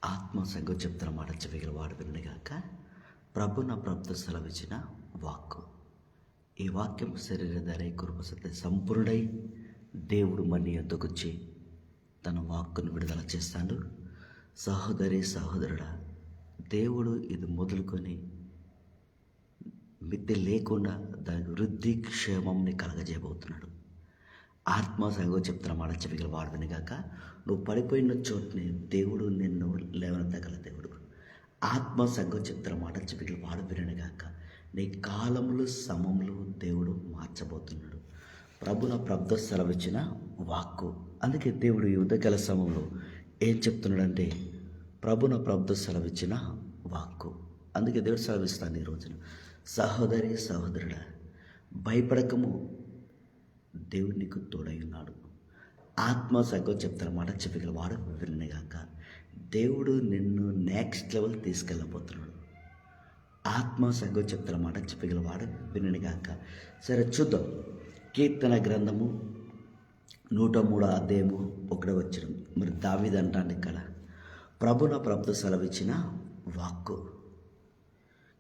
ఆత్మ సంగ చెప్తున్న మాట చెవిగల వాడు వినగాక ప్రభు నా ప్రభుత్వ సెలవిచ్చిన వాక్కు. ఈ వాక్యం శరీరధారై కృపసత్య సంపూర్ణుడై దేవుడు మన్ని ఎద్దుకొచ్చి తన వాక్కును విడుదల చేస్తాడు. సహోదరి సహోదరుడా, దేవుడు ఇది మొదలుకొని మిద్దె లేకుండా దానికి వృద్ధి క్షేమంని కలగజేయబోతున్నాడు. ఆత్మ సంగం చెప్తున్న మాట చెవిగల వాడు వినగాక నువ్వు పడిపోయిన చోటుని దేవుడు నిన్ను లేవనెత్తగల దేవుడు. ఆత్మ సంగం చెప్తున్న మాట చెవిగల వాడు వినగాక నీ కాలములు సమములు దేవుడు మార్చబోతున్నాడు. ప్రభున ప్రభుత్వ సెలవిచ్చిన వాక్కు. అందుకే దేవుడు ఈ ఉదయకాల సమయంలో ఏం చెప్తున్నాడంటే ప్రభున ప్రభుత్వ సెలవిచ్చిన వాక్కు. అందుకే దేవుడు సెలవిస్తాను ఈ రోజున. సహోదరి సహోదరుడా, భయపడకము, దేవుడు నీకు తోడై ఉన్నాడు. ఆత్మ సంగం చెప్తారు మాట చెప్పగల వాడు వినగాక దేవుడు నిన్ను నెక్స్ట్ లెవెల్ తీసుకెళ్ళబోతున్నాడు. ఆత్మ సంగం చెప్తారు మాట చెప్పగల వాడు వినగాక. సరే చూద్దాం. కీర్తన గ్రంథము 103 అధ్యాయము 1 వచనం. మరి దావీదు అంటాడు ఇక్కడ ప్రభున ప్రభుత్వ సెలవిచ్చిన వాక్కు.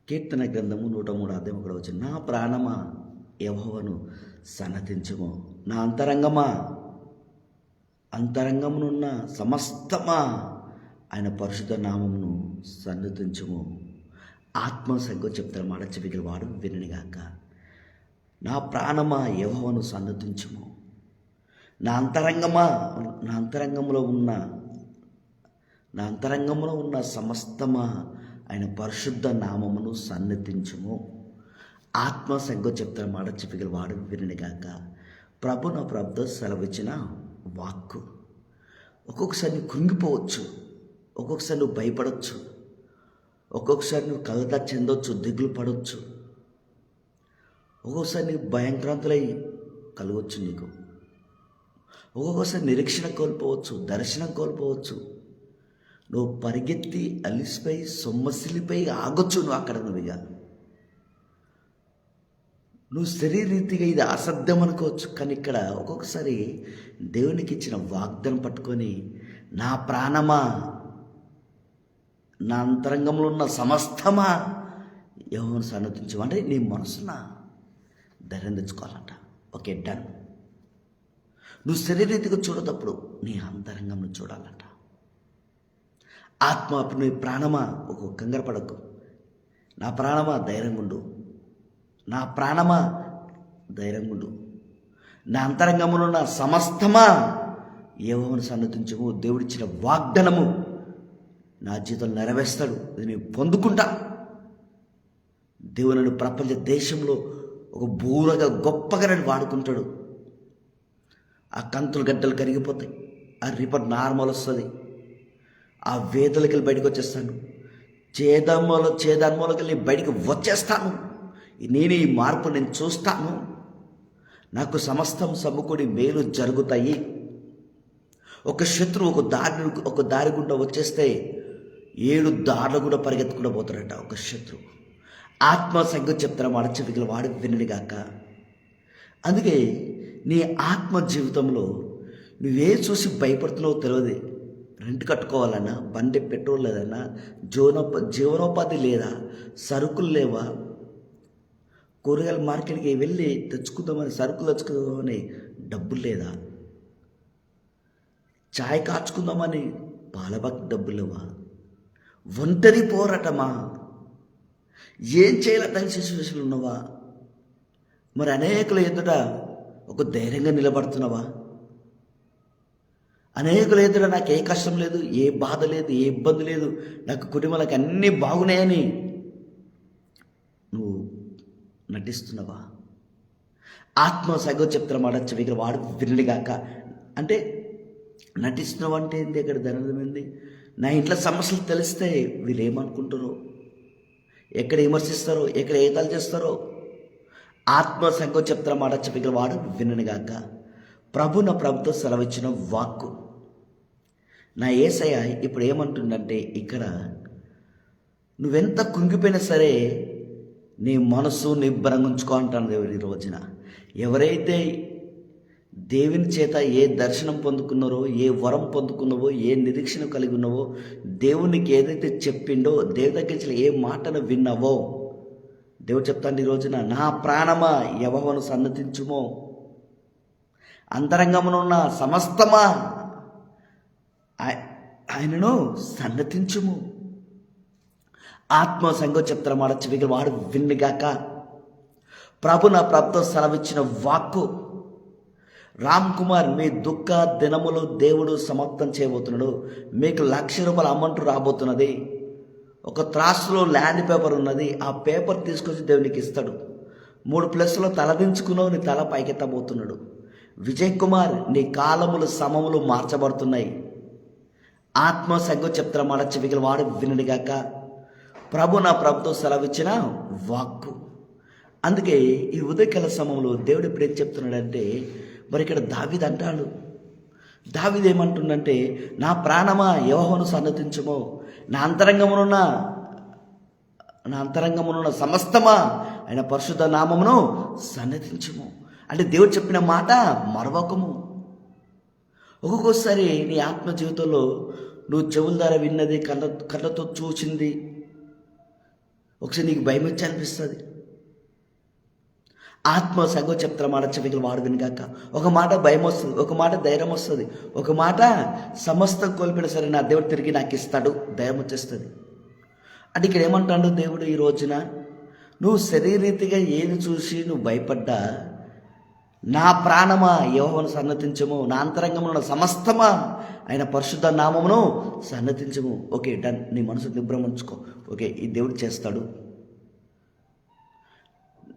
కీర్తన గ్రంథము 103 అధ్యాయం 1 వచనం. నా ప్రాణమా యెహోవాను సన్నతించుము, నా అంతరంగమా, అంతరంగమునున్న సమస్తమా ఆయన పరిశుద్ధ నామమును సన్నతించుము. ఆత్మ సంగం చెప్తారు మాట చెవిగల వాడు వినగాక. నా ప్రాణమా యెహోవాను సన్నతించుము, నా అంతరంగమా, నా అంతరంగంలో ఉన్న సమస్తమా ఆయన పరిశుద్ధ నామమును సన్నతించుము. ఆత్మ సంగం చెప్తారు మాట చెప్పగల వాడు వినగాక. ప్రభు నా ప్రభుత్వ సెలవిచ్చిన వాక్కు. ఒక్కొక్కసారి నువ్వు కృంగిపోవచ్చు, ఒక్కొక్కసారి నువ్వు భయపడవచ్చు, ఒక్కొక్కసారి నువ్వు కలత చెందవచ్చు, దిగులు పడవచ్చు, ఒక్కొక్కసారి నీకు భయంక్రాంతులై కలగవచ్చు, నీకు ఒక్కొక్కసారి నిరీక్షణ కోల్పోవచ్చు, దర్శనం కోల్పోవచ్చు. నువ్వు పరిగెత్తి అలిసిపోయి సొమ్మసిలిపోయి ఆగొచ్చు. నువ్వు అక్కడ నువ్వుగా నువ్వు శరీరీతిగా ఇది అసాధ్యం అనుకోవచ్చు. కానీ ఇక్కడ ఒక్కొక్కసారి దేవునికి ఇచ్చిన వాగ్దానం పట్టుకొని నా ప్రాణమా, నా అంతరంగంలో ఉన్న సమస్తమా యెహోవాను సన్నతించు అంటే నీ మనసున ధైర్యం తెచ్చుకోవాలంట. Okay, done. నువ్వు శరీరీతిగా చూడదప్పుడు నీ అంతరంగంను చూడాలంట. ఆత్మ నీ ప్రాణమా ఒక కంగారు పడకు, నా ప్రాణమా ధైర్యంగా ఉండు, నా ప్రాణమా ధైర్యంగా ఉండు, నా అంతరంగములో ఉన్న సమస్తమా యెహోవాను సన్నతించుము. దేవుడిచ్చిన వాగ్దానము నా జీవితంలో నెరవేర్స్తాడు. ఇది నేను పొందుకుంటా. దేవుడు నన్ను ప్రపంచ దేశంలో ఒక బూరగా గొప్పగా నన్ను వాడుకుంటాడు. ఆ కంతులు గడ్డలు కరిగిపోతాయి, ఆ రిపోర్ట్ నార్మల్ వస్తుంది, ఆ వేదలకి వెళ్ళి బయటకు వచ్చేస్తాను, చేదమ్మలోకి వెళ్ళి బయటికి వచ్చేస్తాను. నేను ఈ మార్పు నేను చూస్తాను. నాకు సమస్తం సమకూడి మేలు జరుగుతాయి. ఒక శత్రువు ఒక దారి గుండా వచ్చేస్తే 7 దారులు కూడా పరిగెత్తకుండా పోతాడట ఒక శత్రువు. ఆత్మ సంగతి చెప్తారా మాట చెవిగల వాడు వినడిగాక. అందుకే నీ ఆత్మ జీవితంలో నువ్వే చూసి భయపడుతున్నావో తెలియదు. రెంట్ కట్టుకోవాలన్నా, బండి పెట్రోల్ లేదన్నా, జీవనోపాధి లేదా, సరుకులు లేవా, కూరగాయల మార్కెట్కి వెళ్ళి తెచ్చుకుందామని, సరుకులు తెచ్చుకుందామని డబ్బులు లేదా, చాయ్ కాచుకుందామని పాలబాకి డబ్బులు లేవా, ఒంటరి పోరాటమా, ఏం చేయాలంటే సిచ్యువేషన్లు ఉన్నవా, మరి అనేకుల ఎదుట ఒక ధైర్యంగా నిలబడుతున్నావా, అనేకుల ఎదుట నాకు ఏ కష్టం లేదు, ఏ బాధ లేదు, ఏ ఇబ్బంది లేదు, నాకు కుటుంబాలకు అన్నీ బాగున్నాయని నువ్వు నటిస్తున్నావా? ఆత్మ సంగతి చెప్తున్న మాట చెవిగల వాడు వినడిగాక. అంటే నటిస్తున్నావు అంటే ఏంటి? అక్కడ ధనం ఏంది? నా ఇంట్లో సమస్యలు తెలిస్తే వీళ్ళు ఏమనుకుంటారో, ఎక్కడ విమర్శిస్తారో, ఎక్కడ ఏతాలు చేస్తారో. ఆత్మ సంగతి చెప్తున్న మాట చెవిగల వాడు వినడిగాక. ప్రభు నా ప్రభుత్వ సెలవిచ్చిన వాక్కు. నా యేసయ్య ఇప్పుడు ఏమంటుందంటే ఇక్కడ నువ్వెంత కుంగిపోయినా సరే నీ మనసు నిబ్బరంగా ఉంచుకో అంటాను దేవుడు ఈ రోజున. ఎవరైతే దేవుని చేత ఏ దర్శనం పొందుకున్నారో, ఏ వరం పొందుకున్నావో, ఏ నిరీక్షణ కలిగి ఉన్నావో, దేవునికి ఏదైతే చెప్పిండో, దేవుని దగ్గర నుంచి ఏ మాటను విన్నావో, దేవుడు చెప్తాను ఈ రోజున, నా ప్రాణమా యెహోవాను సన్నతించుమో, అంతరంగమునున్న సమస్తమా ఆయనను సన్నతించుము. ఆత్మ సంఘం చెప్తారు మాట చెవిగల వాడు విన్నుగాక. ప్రభు నా ప్రభుతో సెలవిచ్చిన వాక్కు, రామ్ కుమార్, మీ దుఃఖ దినములు దేవుడు సమాప్తం చేయబోతున్నాడు. మీకు ₹1,00,000 అమౌంట్ రాబోతున్నది. ఒక త్రాసులో ల్యాండ్ పేపర్ ఉన్నది. ఆ పేపర్ తీసుకొచ్చి దేవునికి ఇస్తాడు. 3 ప్లస్లో తలదించుకున్నావు, నీ తల పైకెత్తబోతున్నాడు. విజయ్ కుమార్, నీ కాలములు సమములు మార్చబడుతున్నాయి. ఆత్మ సంఘం చెప్తారు మాట చెవిగల వాడు వినుడిగాక. ప్రభు నా ప్రభుతో సెలవిచ్చిన వాక్కు. అందుకే ఈ ఉదయకాల సమయంలో దేవుడు ఇప్పుడు ఏం చెప్తున్నాడంటే, మరి ఇక్కడ దావీదు అంటాడు. దావీదు ఏమంటుండంటే, నా ప్రాణమా యెహోవాను సన్నతించుమో, నా అంతరంగమునున్న సమస్తమా ఆయన పరిశుద్ధ నామమును సన్నతించుము. అంటే దేవుడు చెప్పిన మాట మరవకము. ఒక్కొక్కసారి నీ ఆత్మ జీవితంలో నువ్వు చెవుల ద్వారా విన్నది, కళ్ళతో చూసింది, ఒకసారి నీకు భయం వచ్చి అనిపిస్తుంది. ఆత్మ సంఘం చెప్తారు మాట చెవికలు వాడు వినగాక. ఒక మాట భయం వస్తుంది, ఒక మాట ధైర్యం వస్తుంది, ఒక మాట సమస్తం కోల్పోయినా సరే నా దేవుడు తిరిగి నాకు ఇస్తాడు, ధైర్యం వచ్చేస్తుంది. అంటే ఇక్కడ ఏమంటాడు దేవుడు ఈ రోజున, నువ్వు శరీరీతిగా ఏది చూసి నువ్వు భయపడ్డా, నా ప్రాణమా యెహోవాను సన్నతించము, నా అంతరంగమున సమస్తమా ఆయన పరిశుద్ధ నామమును సన్నతించము. Okay, done. నీ మనసు నిబ్రమించుకో. ఓకే, ఈ దేవుడు చేస్తాడు.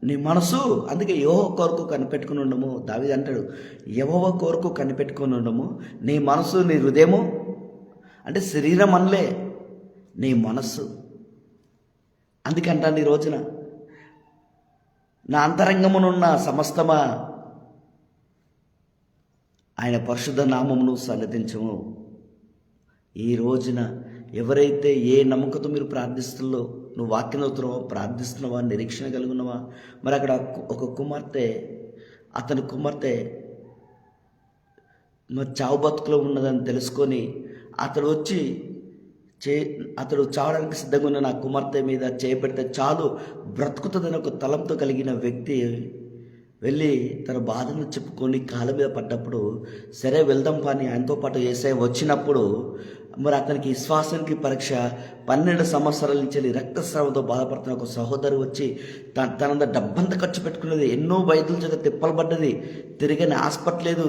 నీ మనసు అందుకే యెహోవా కొరకు కనిపెట్టుకుని ఉండము. దావీదు అంటాడు, యెహోవా కొరకు కనిపెట్టుకుని ఉండము. నీ మనసు, నీ హృదయము, అంటే శరీరం అనలే, నీ మనస్సు. అందుకే అంటాను ఈ రోజున, నా అంతరంగమునున్న సమస్తమా ఆయన పరిశుద్ధ నామమును సన్నతించము. ఈ రోజున ఎవరైతే ఏ నమ్మకంతో మీరు ప్రార్థిస్తున్నారో, నువ్వు వాక్యం అవుతున్నావా, ప్రార్థిస్తున్నావా, నిరీక్షణ కలిగి ఉన్నావా. మరి అక్కడ ఒక కుమార్తె, అతని కుమార్తె మరి చావు బతుకులో ఉన్నదని తెలుసుకొని అతడు చావడానికి సిద్ధంగా ఉన్న నా కుమార్తె మీద చేపెడితే చాలు బ్రతుకుతుందని ఒక తలంతో కలిగిన వ్యక్తి వెళ్ళి తన బాధను చెప్పుకొని కాళ్ళ మీద పడ్డప్పుడు, సరే వెళ్దాం కానీ ఆయనతో పాటు యేసయ్య వచ్చినప్పుడు, మరి అతనికి విశ్వాసానికి పరీక్ష. 12 సంవత్సరాల నుంచి రక్తస్రావంతో బాధపడుతున్న ఒక సహోదరు వచ్చి తన డబ్బంతా ఖర్చు పెట్టుకున్నది, ఎన్నో వైద్యుల చేత తిప్పలు పడ్డది, తిరిగిన హాస్పిటల్ లేదు,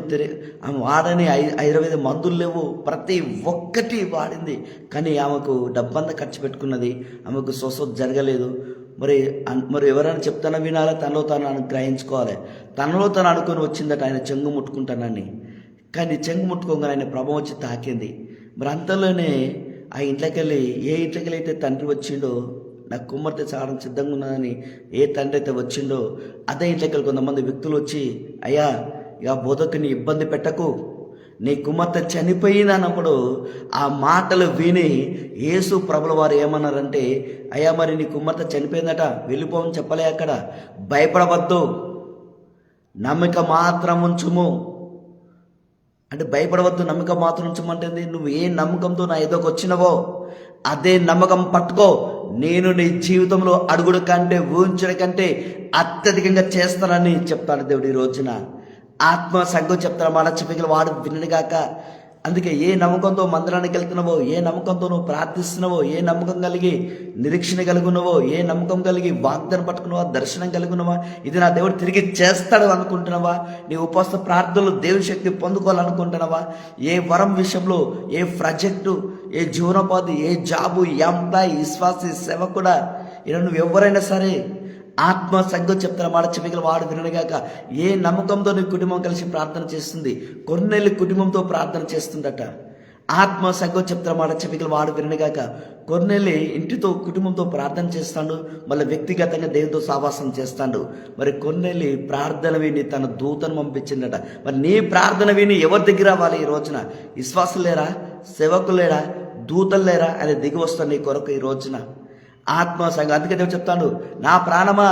ఆమె వాడని ఆయుర్వేద మందులు లేవు, ప్రతి ఒక్కటి వాడింది, కానీ ఆమెకు డబ్బంతా ఖర్చు పెట్టుకున్నది, ఆమెకు స్వస్థత జరగలేదు. మరి ఎవరైనా చెప్తానో వినాలి, తనలో తను గ్రహించుకోవాలి. తనలో తను అనుకొని వచ్చిందట ఆయన చెంగు ముట్టుకుంటానని, కానీ చెంగు ముట్టుకోగానే ఆయన ప్రభావం వచ్చి తాకింది. మరి అంతలోనే ఆ ఇంట్లోకి వెళ్ళి, ఏ ఇంట్లోకి వెళ్ళి అయితే తండ్రి వచ్చిండో, నా కుమార్తె చావడం సిద్ధంగా ఉన్నదని ఏ తండ్రి అయితే వచ్చిండో, అదే ఇంట్లోకి వెళ్ళి కొంతమంది వ్యక్తులు వచ్చి, అయ్యా ఇక బోధకుని ఇబ్బంది పెట్టకు, నీ కుమార్తె చనిపోయింది అన్నప్పుడు ఆ మాటలు విని యేసు ప్రభుల వారు ఏమన్నారంటే, అయ్యా మరి నీ కుమార్తె చనిపోయిందట, వెళ్ళిపోవని చెప్పలే, అక్కడ భయపడవద్దు, నమ్మిక మాత్రం ఉంచుము. అంటే భయపడవద్దు, నమ్మకం మాత్రం ఉంచమంటుంది. నువ్వు ఏ నమ్మకంతో నా ఎదుకు వచ్చినవో అదే నమ్మకం పట్టుకో. నేను నీ జీవితంలో అడుగుడు కంటే, ఊహించడం కంటే అత్యధికంగా చేస్తానని చెప్తాను దేవుడు ఈ రోజున. ఆత్మ సంఘం చెప్తాను మాట చెవికల వాడు వినగాక. అందుకే ఏ నమ్మకంతో మందిరానికి వెళ్తున్నావో, ఏ నమ్మకంతో నువ్వు ప్రార్థిస్తున్నావో, ఏ నమ్మకం కలిగి నిరీక్షణ కలిగి ఉన్నావో, ఏ నమ్మకం కలిగి వాగ్దానం పట్టుకున్నావా, దర్శనం కలిగి ఉన్నావా, ఇది నా దేవుడు తిరిగి చేస్తాడు అనుకుంటున్నావా, నీ ఉపవాస ప్రార్థనలు దేవుని శక్తి పొందుకోవాలనుకుంటున్నావా, ఏ వరం విషయంలో, ఏ ప్రాజెక్టు, ఏ జీవనోపాధి, ఏ జాబు, ఎంప్లాయ్, విశ్వాసి, సేవకుడా, ఇలా నువ్వు ఎవరైనా సరే ఆత్మ సంఘం చెప్తున్న మాట చెవికల వాడు వినగాక. ఏ నమ్మకంతో నీ కుటుంబం కలిసి ప్రార్థన చేస్తుంది, కొన్నేళ్ళు కుటుంబంతో ప్రార్థన చేస్తుందట. ఆత్మ సంఘం చెప్తున్న మాట చెవికల వాడు వినగాక. కొన్నేళ్ళు ఇంటితో కుటుంబంతో ప్రార్థన చేస్తాడు, మళ్ళీ వ్యక్తిగతంగా దేవునితో సావాసం చేస్తాడు. మరి కొన్నేళ్ళు ప్రార్థన విని తన దూతను పంపించిందట. మరి నీ ప్రార్థన విని ఎవరి దగ్గర రావాలి ఈ రోజున? విశ్వాసం లేరా, సేవకులు లేరా, దూతలు లేరా అని దిగి వస్తాను నీ కొరకు ఈ రోజున. ఆత్మ సంఘం. అందుకే దేవుడు చెప్తాడు, నా ప్రాణమా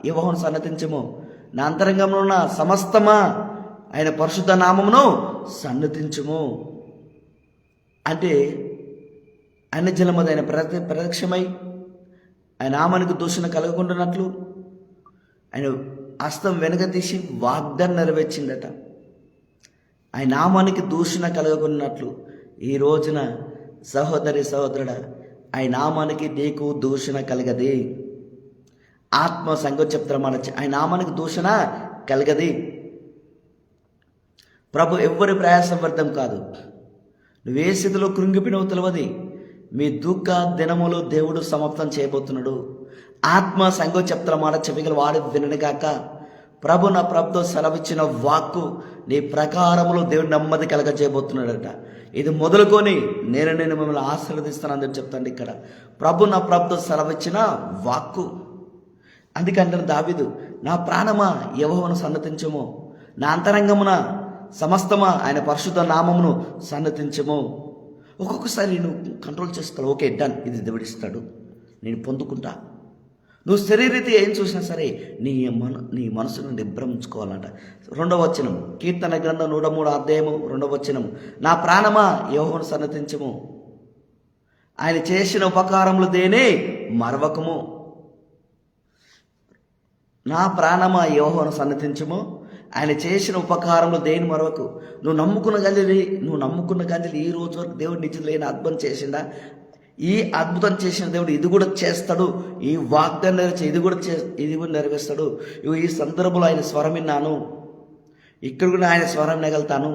యెహోవాను సన్నతించము, నా అంతరంగంలో ఉన్న సమస్తమా ఆయన పరిశుద్ధ నామమును సన్నతించుము. అంటే ఆయన జలమది ఆయన ప్రత్యక్షమై ఆయన నామానికి దూషణ కలగకుండానట్లు ఆయన హస్తం వెనుక తీసి వాగ్దానం నెరవేర్చిందట. ఆయన నామానికి దూషణ కలగకున్నట్లు ఈ రోజున సహోదరి సహోదరుడా, ఆయన నామానికి నీకు దూషణ కలగది. ఆత్మ సంగతి చెప్తారు, ఆయన నామానికి దూషణ కలగది. ప్రభు ఎవ్వరి ప్రయాసం వ్యర్థం కాదు. నువ్వే స్థితిలో కృంగిపోయినవు తెలియదు. మీ దుఃఖ దినములు దేవుడు సమాప్తం చేయబోతున్నాడు. ఆత్మ సంగతి చెప్తారు మాట చెవిగల వాడు వినగాక. ప్రభు నా ప్రభుతో సెలవిచ్చిన వాక్కు నీ ప్రకారములో దేవుడు నెమ్మది కలగజేయబోతున్నాడట. ఇది మొదలుకొని నేను మిమ్మల్ని ఆశీర్వదిస్తానని చెప్పి చెప్తాను. ఇక్కడ ప్రభు నా ప్రభుతో సెలవిచ్చిన వాక్కు. అందుకంటే దావీదు, నా ప్రాణమా యెహోవాను సన్నతించుము, నా అంతరంగమున సమస్తమా ఆయన పరిశుద్ధ నామమును సన్నతించుము. ఒక్కొక్కసారి నువ్వు కంట్రోల్ చేస్తావు. ఓకే, డన్, ఇది దేవుడిస్తాడు, నేను పొందుకుంటా. నువ్వు శరీరీతిగా ఏం చూసినా సరే నీ మనసును నిబ్రమించుకోవాలంట. 2వ వచనం, కీర్తన గ్రంథం 103 అధ్యాయము 2వ వచనం, నా ప్రాణమా యెహోవాను సన్నతించుము, ఆయన చేసిన ఉపకారములు దేనే మరవకము. నా ప్రాణమా యెహోవాను సన్నతించుము, ఆయన చేసిన ఉపకారంలో దేని మరొక. నువ్వు నమ్ముకున్న గంజలి ఈ రోజు వరకు దేవుడు నిజం లేని అద్భుతం చేసిండా? ఈ అద్భుతం చేసిన దేవుడు ఇది కూడా చేస్తాడు. ఈ వాగ్దానం ఇది కూడా నెరవేరుస్తాడు. ఈ సందర్భంలో ఆయన స్వరం విన్నాను, ఇక్కడ కూడా ఆయన స్వరం నెగలుతాను.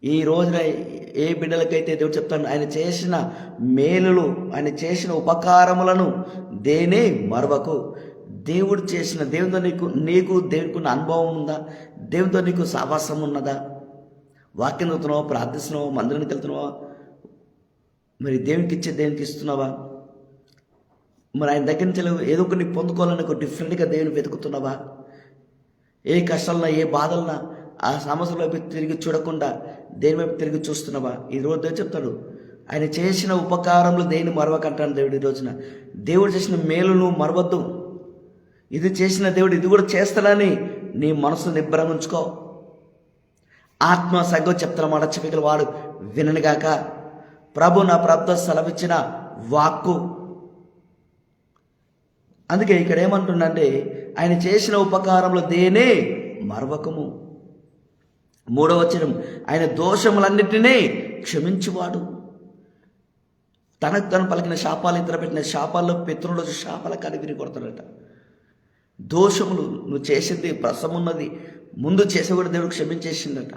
ఈ రోజున ఏ బిడ్డలకైతే దేవుడు చెప్తాను, ఆయన చేసిన మేలులు, ఆయన చేసిన ఉపకారములను దేనే మరవకు. దేవుడు చేసిన దేవునితో నీకు దేవునికి ఉన్న అనుభవం ఉందా? దేవునితో నీకు సావాసం ఉన్నదా? వాక్యం చదువుతున్నావా? ప్రార్థిస్తున్నావా? మందిరానికి వెళ్తున్నావా? మరి దేవునికి ఇస్తున్నావా? మరి ఆయన దగ్గర నుంచి ఏదో ఒకటి పొందుకోవాలని ఒక డిఫరెంట్గా దేవుని వెతుకుతున్నావా? ఏ కష్టాలన్నా ఏ బాధలన్నా ఆ సమస్యల వైపు తిరిగి చూడకుండా దేని వైపు తిరిగి చూస్తున్నావా? ఈ రోజు దేవుడు చెప్తాడు, ఆయన చేసిన ఉపకారంలో దేని మరవకంటాను దేవుడు. ఈ రోజున దేవుడు చేసిన మేలును మరవద్దు. ఇది చేసిన దేవుడు ఇది కూడా చేస్తాడని నీ మనసు నిబ్రమించుకో. ఆత్మ సంగతి చెప్తానమాట చెవిగల వాడు విననుగాక. ప్రభు నా ప్రభుతో సెలవిచ్చిన వాక్కు. అందుకే ఇక్కడ ఏమంటుండంటే, ఆయన చేసిన ఉపకారంలో దేనే మరవకము. 3వ వచనం, ఆయన దోషములన్నిటినీ క్షమించువాడు. తనకు తను పలికిన శాపాలు, ఇతర పెట్టిన శాపాల్లో పితరులు శాపాల కాడి విరి కొడతాడట. దోషములు నువ్వు చేసింది ప్రసమున్నది ముందు చేసే కూడా దేవుడు క్షమించేసిందట.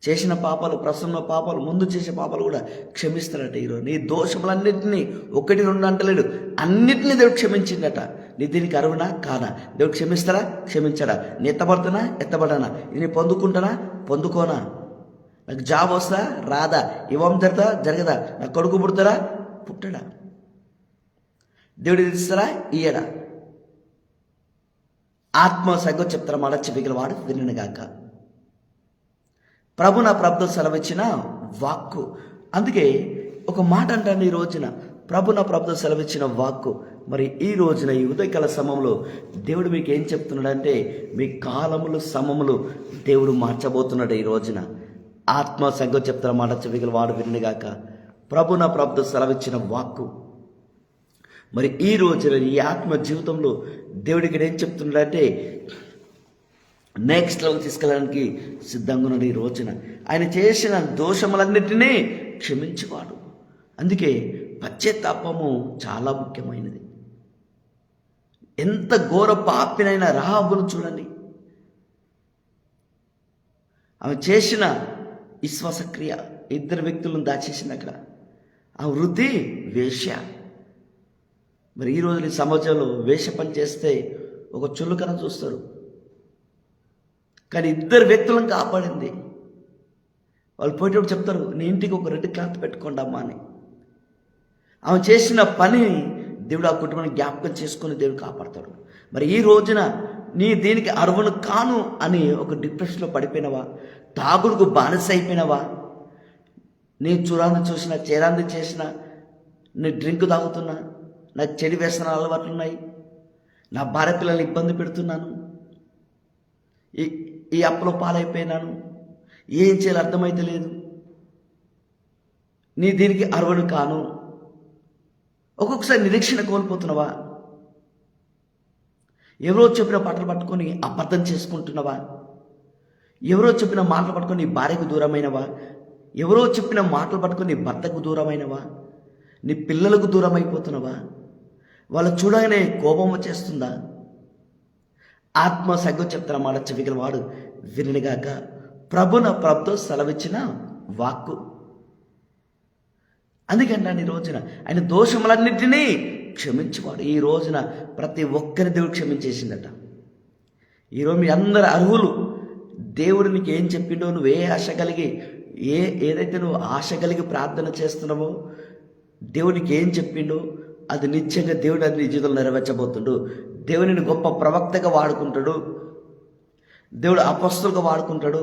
చేసిన పాపాలు, ప్రసన్న పాపాలు, ముందు చేసే పాపాలు కూడా క్షమిస్తాడట. ఈరోజు నీ దోషములన్నింటినీ 1, 2 అంటలేడు, అన్నిటినీ దేవుడు క్షమించిందట. నీ దీనికి అరువునా కానా? దేవుడు క్షమిస్తాడా? క్షమించాడా? నీ ఎత్తబడుతున్నా? ఎత్తబడనా? ఇది పొందుకుంటానా? పొందుకోనా? నాకు జాబ్ వస్తా రాదా? ఇవ్వం జరగదా? నాకు కొడుకు పుడతారా? పుట్టడా? దేవుడు ఇది ఇస్తారా? ఇయ్యడా? ఆత్మ సంగతి చెప్తారా మాట చెవిగల వాడు విననుగాక. ప్రభు నా ప్రభుతో సెలవిచ్చిన వాక్కు. అందుకే ఒక మాట అంటాను, ఈ రోజున ప్రభు నా ప్రభుతో సెలవిచ్చిన వాక్కు. మరి ఈ రోజున ఈ ఉదయకాల సమయంలో దేవుడు మీకు ఏం చెప్తున్నాడంటే, మీ కాలములు సమములు దేవుడు మార్చబోతున్నాడు. ఈ రోజున ఆత్మ సంగతి చెప్తారా మాట చెవిగల వాడు విననుగాక. ప్రభు నా ప్రభుతో సెలవిచ్చిన వాక్కు. మరి ఈ రోజున ఈ ఆత్మ జీవితంలో దేవుడు ఇక్కడ ఏం చెప్తున్నాడంటే, నెక్స్ట్ లెవెల్ తీసుకెళ్ళడానికి సిద్ధంగా ఉన్నాడు. ఈ రోజున ఆయన చేసిన దోషములన్నిటినీ క్షమించేవాడు. అందుకే పశ్చాత్తాపము చాలా ముఖ్యమైనది. ఎంత ఘోర పాపినైనా రాహాబును చూడండి, ఆమె చేసిన విశ్వాసక్రియ 2 వ్యక్తులను దాచేసింది అక్కడ. ఆ వృద్ధి వేశ్య. మరి ఈ రోజు ఈ సమాజంలో వేష పని చేస్తే ఒక చులుకన చూస్తారు, కానీ 2 వ్యక్తులను కాపాడింది. వాళ్ళు పోయేటప్పుడు చెప్తారు, నీ ఇంటికి ఒక రెడ్ క్లాత్ పెట్టుకోండి అమ్మా అని. ఆమె చేసిన పని దేవుడు ఆ కుటుంబాన్ని జ్ఞాపకం చేసుకుని దేవుడు కాపాడతాడు. మరి ఈ రోజున నీ దీనికి అర్హును కాను అని ఒక డిప్రెషన్లో పడిపోయినవా? తాగుడుకు బానిస అయిపోయినవా? నీ చూరాన్ని చూసినా, చేరాన్ని చేసినా, నీ డ్రింక్ తాగుతున్నా, నాకు చెడు వ్యసనాలు అలవాట్లు ఉన్నాయి, నా భార్య పిల్లల్ని ఇబ్బంది పెడుతున్నాను, ఈ ఈ అప్పులో పాలైపోయినాను, ఏం చేయాలో అర్థమైతే లేదు, నీ దీనికి అర్హుడు కాను. ఒక్కొక్కసారి నిరీక్షణ కోల్పోతున్నావా? ఎవరో చెప్పిన పాటలు పట్టుకొని అబద్ధం చేసుకుంటున్నావా? ఎవరో చెప్పిన మాటలు పట్టుకొని నీ భార్యకు దూరమైనవా? ఎవరో చెప్పిన మాటలు పట్టుకొని నీ భర్తకు దూరమైనవా? నీ పిల్లలకు దూరం అయిపోతున్నావా? వాళ్ళు చూడగానే కోపం వచ్చేస్తుందా? ఆత్మ సంగం చెప్తున్న మాట చెవిగల వాడు వినగాక. ప్రభుతో సెలవిచ్చిన వాక్కు. అందుకంటే ఈ రోజున ఆయన దోషములన్నింటినీ క్షమించేవాడు. ఈ రోజున ప్రతి ఒక్కరి దేవుడు క్షమించేసిందట. ఈరోజు మీ అందరు అర్హులు. దేవుడు నీకు ఏం చెప్పిండో, నువ్వు ఏ ఆశ కలిగి ఏదైతే నువ్వు ఆశ కలిగి ప్రార్థన చేస్తున్నావో, దేవునికి ఏం చెప్పిండో అది నిత్యంగా దేవుడు అది నీ జీవితంలో నెరవేర్చబోతుండు. దేవుడిని గొప్ప ప్రవక్తగా వాడుకుంటాడు, దేవుడు అపస్తులుగా వాడుకుంటాడు,